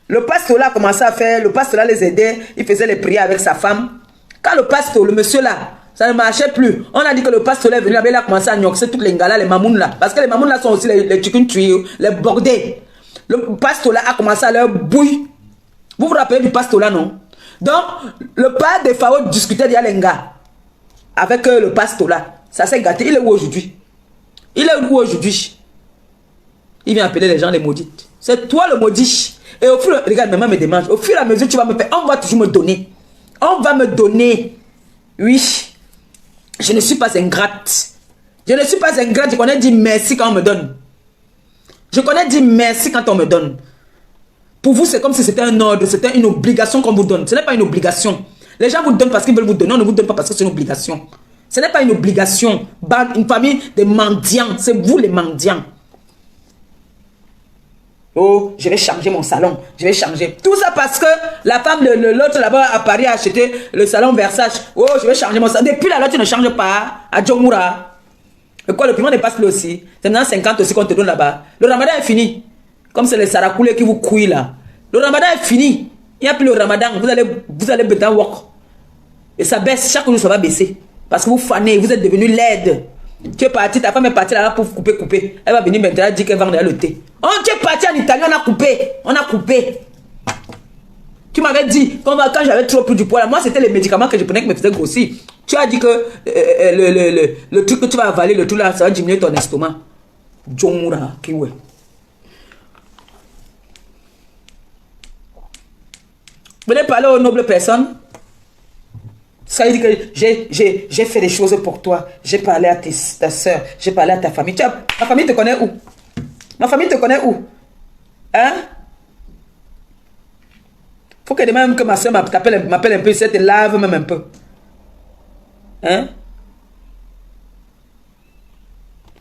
Le pasteur là a commencé à faire, le pasteur là les aidait, il faisait les prières avec sa femme. Quand le pasteur, le monsieur là, ça ne marchait plus. On a dit que le pasteur là est venu là, il a commencé à gnoxer toutes les ngalas, les mamounes là. Parce que les mamounes là sont aussi les chicken tuyaux, les bordés. Le pasteur là a commencé à leur bouiller. Vous vous rappelez du pasteur là, non? Donc, le père de Fao discutait d'Yalenga avec le pasteur là. Ça s'est gâté. Il est où aujourd'hui? Il est où aujourd'hui? Il vient appeler les gens les maudites. C'est toi le maudit. Et au fur et à mesure, regarde, maman me demande, au fur et à mesure, tu vas me faire, on va toujours me donner. On va me donner. Oui. Je ne suis pas ingrate. Je ne suis pas ingrate. Je connais dire merci quand on me donne. Je connais dire merci quand on me donne. Pour vous, c'est comme si c'était un ordre, c'était une obligation qu'on vous donne. Ce n'est pas une obligation. Les gens vous donnent parce qu'ils veulent vous donner. On ne vous donne pas parce que c'est une obligation. Ce n'est pas une obligation. Une famille de mendiants. C'est vous les mendiants. Oh, je vais changer mon salon. Je vais changer. Tout ça parce que la femme de l'autre là-bas à Paris a acheté le salon Versace. Oh, je vais changer mon salon. Depuis là, tu ne changes pas. À Djomura. Et quoi, le paiement n'est pas plus aussi. C'est maintenant 50 aussi qu'on te donne là-bas. Le ramadan est fini. Comme c'est les sarakoulés qui vous couillent là. Le ramadan est fini. Il n'y a plus le ramadan. Vous allez bedant walk. Et ça baisse. Chaque jour, ça va baisser. Parce que vous fanez. Vous êtes devenu laide. Tu es parti. Ta femme est partie là pour couper. Elle va venir maintenant dire qu'elle va vendre le thé. Oh, tu es parti en Italie. On a coupé. On a coupé. Tu m'avais dit, quand j'avais trop pris du poids, là, moi c'était les médicaments que je prenais qui me faisaient grossir. Tu as dit que le truc que tu vas avaler, le truc là, ça va diminuer ton estomac. Djomura, kiwe. Venez parler aux nobles personnes. Ça veut dire que j'ai fait des choses pour toi. J'ai parlé à ta soeur. J'ai parlé à ta famille. Ma famille te connaît où? Ma famille te connaît où? Hein? Faut que même que ma soeur m'appelle un peu. Ça te lave même un peu. Hein?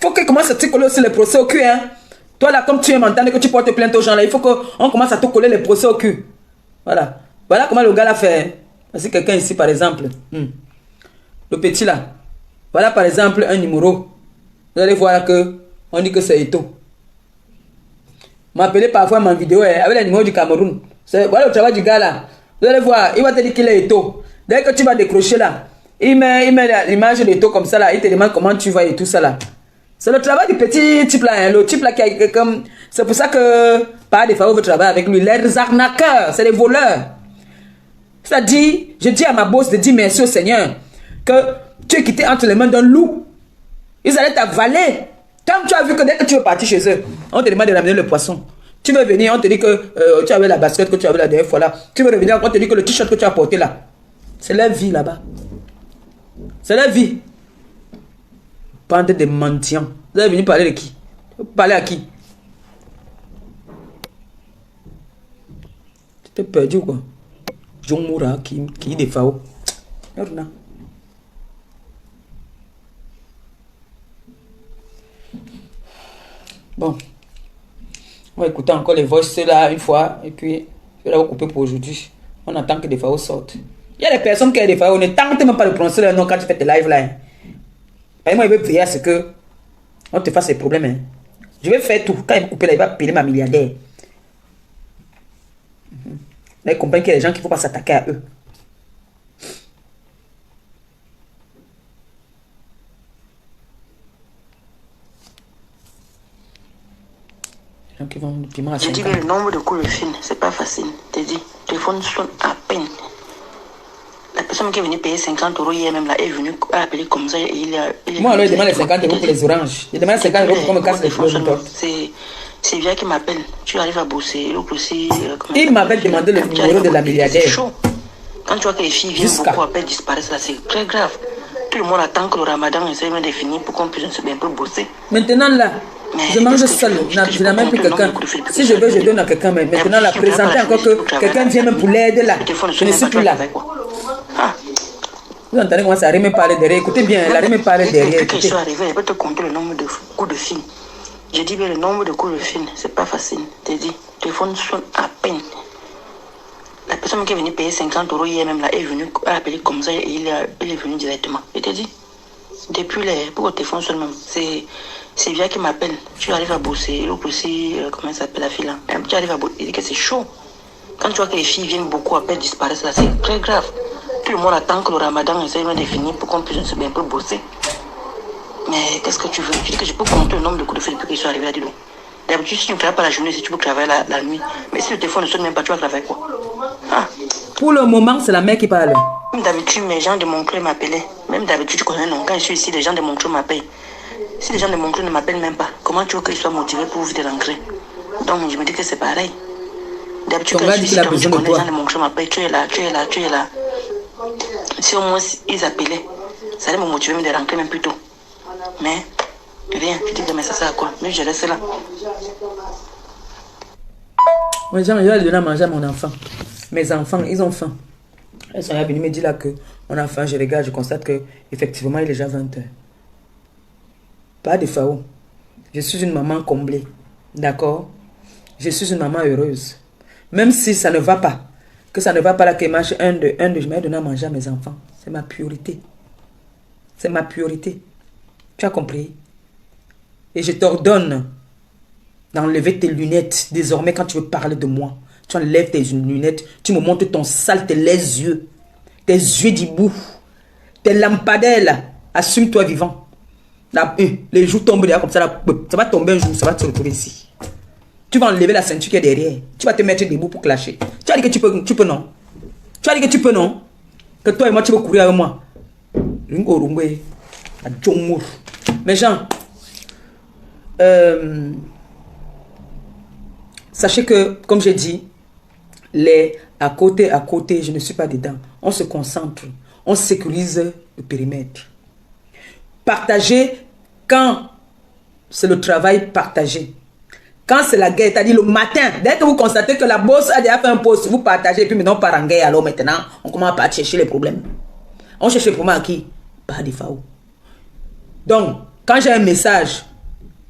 Faut que commence à te coller aussi les procès au cul. Hein? Toi là, comme tu es m'entendre que tu portes plainte aux gens là, il faut qu'on commence à te coller les procès au cul. Voilà. Voilà comment le gars l'a fait. C'est quelqu'un ici par exemple. Le petit là. Voilà par exemple un numéro. Vous allez voir que on dit que c'est Eto. M'appeler parfois ma vidéo avec le numéro du Cameroun. Voilà le travail du gars là. Vous allez voir, il va te dire qu'il est Eto. Dès que tu vas décrocher là, il met l'image d'Eto comme ça là. Il te demande comment tu vas et tout ça là. C'est le travail du petit type là. Hein, le type là qui a comme. C'est pour ça que pas des fois veut travailler avec lui. Les arnaqueurs, c'est les voleurs. C'est-à-dire, je dis à ma boss de dire merci au Seigneur que tu es quitté entre les mains d'un loup. Ils allaient t'avaler. Quand tu as vu que dès que tu veux partir chez eux, on te demande de ramener le poisson. Tu veux venir, on te dit que tu avais la basket que tu avais la dernière fois là. Tu veux revenir, on te dit que le t-shirt que tu as porté là. C'est leur vie là-bas. C'est leur vie. Bande de mendiants. Vous allez venir parler de qui? Parler à qui? Tu t'es perdu ou quoi? John Moura qui est FAO. Bon. On va écouter encore les voices là une fois. Et puis, je vais la couper pour aujourd'hui. On attend que des FAO sortent. Il y a des personnes qui ont des FAO. Ne tente même pas de prononcer leur nom quand tu fais tes lives là. Par exemple, il veut prier à ce que on te fasse des problèmes. Hein. Je vais faire tout. Quand il va couper là, il va payer ma milliardaire. Là, ils comprennent qu'il y a des gens qu'il ne faut pas s'attaquer à eux. Les gens qui vont du piment à 50. Je dis que le nombre de coups de fil, c'est pas facile. Je dis, le téléphone sonne à peine. La personne qui est venue payer 50 € hier même là est venue appeler comme ça. Moi, alors, il demande les 50 € pour les oranges. Il demande les 50 € pour qu'on me casse les cheveux. C'est Via qui m'appelle. Tu arrives à bosser. Aussi, il m'avait demandé le numéro de la milliardaire. C'est chaud. Quand tu vois que les filles viennent beaucoup, après disparaissent, là, c'est très grave. Tout le monde attend que le ramadan essaie de finir pour qu'on puisse un peu bosser. Maintenant là, je mange seul. Je n'ai même plus quelqu'un. Si je veux, je donne à quelqu'un. Mais maintenant là, présenter encore que quelqu'un vient même pour l'aider là. Je ne suis plus là. Vous entendez comment ça rime parler derrière? Écoutez bien, la rime parler derrière. Depuis que je suis arrivé, je peux te compter le nombre de coups de fil. J'ai dit bien le nombre de coups de fil, c'est pas facile. T'es dit, le téléphone sonne à peine. La personne qui est venue payer 50 € hier même là est venue appeler comme ça et il est venu directement. Je t'ai dit, depuis pour le téléphone sonne même, c'est Via qui m'appelle. Tu arrives à bosser, l'autre aussi, comment ça s'appelle la fille là? Tu arrives à bosser, il dit que c'est chaud. Quand tu vois que les filles viennent beaucoup après disparaissent là, c'est très grave. Tout le monde attend que le ramadan essaie de finir pour qu'on puisse un peu bosser. Mais qu'est-ce que tu veux? Je dis que je peux compter le nombre de coups de fil depuis que je suis arrivé à Dilo. D'habitude, si tu ne travailles pas la journée, si tu peux travailler la nuit. Mais si le téléphone ne sonne même pas, tu vas travailler quoi? Pour le moment, c'est la mère qui parle. Même d'habitude, mes gens de mon club m'appelaient. Même d'habitude, tu connais, non? Quand je suis ici, les gens de mon club m'appellent. Si les gens de mon club ne m'appellent même pas, comment tu veux qu'ils soient motivés pour vous de rentrer? Donc, je me dis que c'est pareil. D'habitude, quand je suis ici, comme tu connais, les gens de mon club m'appellent. Tu es là. Si au moins ils appelaient, ça allait me motiver de rentrer même plus tôt. Mais rien, je dis que mais ça sert à quoi? Mais je reste là. Moi, je vais donner à manger à mon enfant. Mes enfants, ils ont faim. Ils sont venus me dire là que on a faim. Je regarde, je constate que effectivement il est déjà 20 h. Pas de FAO. Je suis une maman comblée. D'accord? Je suis une maman heureuse. Même si ça ne va pas. Que ça ne va pas là, que je mange un de, je vais donner à manger à mes enfants. C'est ma priorité. C'est ma priorité. Tu as compris? Et je t'ordonne d'enlever tes lunettes. Désormais, quand tu veux parler de moi, tu enlèves tes lunettes, tu me montres ton sale, tes les yeux. Tes yeux d'hibou. Tes lampadaires là. Assume-toi vivant. Là, les joues tombent derrière comme ça. Là, ça va tomber un jour, ça va te retrouver ici. Tu vas enlever la ceinture qui est derrière. Tu vas te mettre debout pour clasher. Tu as dit que tu peux non? Tu as dit que tu peux non? Que toi et moi tu veux courir avec moi? Mes gens, sachez que, comme j'ai dit, les à côté, je ne suis pas dedans. On se concentre, on sécurise le périmètre. Partager quand c'est le travail partagé. Quand c'est la guerre, c'est-à-dire le matin, dès que vous constatez que la bosse a déjà fait un poste, vous partagez, et puis maintenant on part en guerre, alors maintenant, on commence à chercher les problèmes. On cherche les problèmes à qui? Pas des FAO. Donc, quand j'ai un message,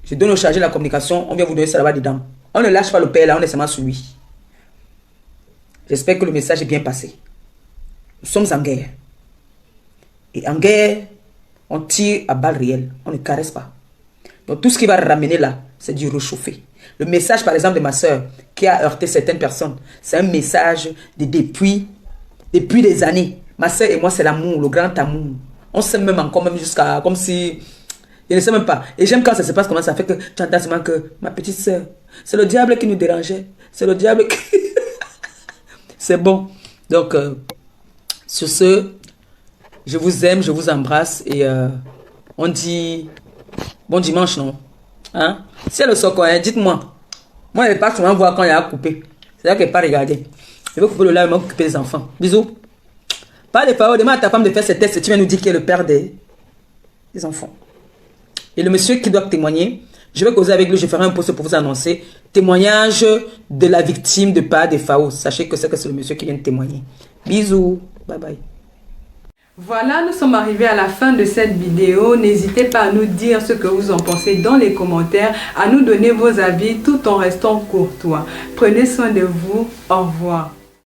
je donne au chargé de la communication, on vient vous donner ça là-bas dedans. On ne lâche pas le père là, on est seulement sur lui. J'espère que le message est bien passé. Nous sommes en guerre. Et en guerre, on tire à balles réelles. On ne caresse pas. Donc tout ce qui va ramener là, c'est du réchauffer. Le message par exemple de ma soeur qui a heurté certaines personnes, c'est un message de depuis des années. Ma soeur et moi, c'est l'amour, le grand amour. On s'aime même encore, même jusqu'à comme si... Je ne sais même pas. Et j'aime quand ça se passe, comment ça fait que tu entends seulement que ma petite soeur, c'est le diable qui nous dérangeait. C'est le diable qui... C'est bon. Donc, sur ce, je vous aime, je vous embrasse et on dit bon dimanche, non? Hein? Si elle le sort, dites-moi. Moi, je ne vais pas souvent voir quand il y a coupé. C'est là qu'elle n'est pas regardée. Je vais couper le live et m'occuper des enfants. Bisous. Pas de parole, demande à ta femme de faire ce test et tu viens nous dire qui est le père des enfants. Et le monsieur qui doit témoigner, je vais causer avec lui, je ferai un post pour vous annoncer. Témoignage de la victime de pas des FAO. Sachez que c'est le monsieur qui vient de témoigner. Bisous. Bye bye. Voilà, nous sommes arrivés à la fin de cette vidéo. N'hésitez pas à nous dire ce que vous en pensez dans les commentaires, à nous donner vos avis tout en restant courtois. Prenez soin de vous. Au revoir.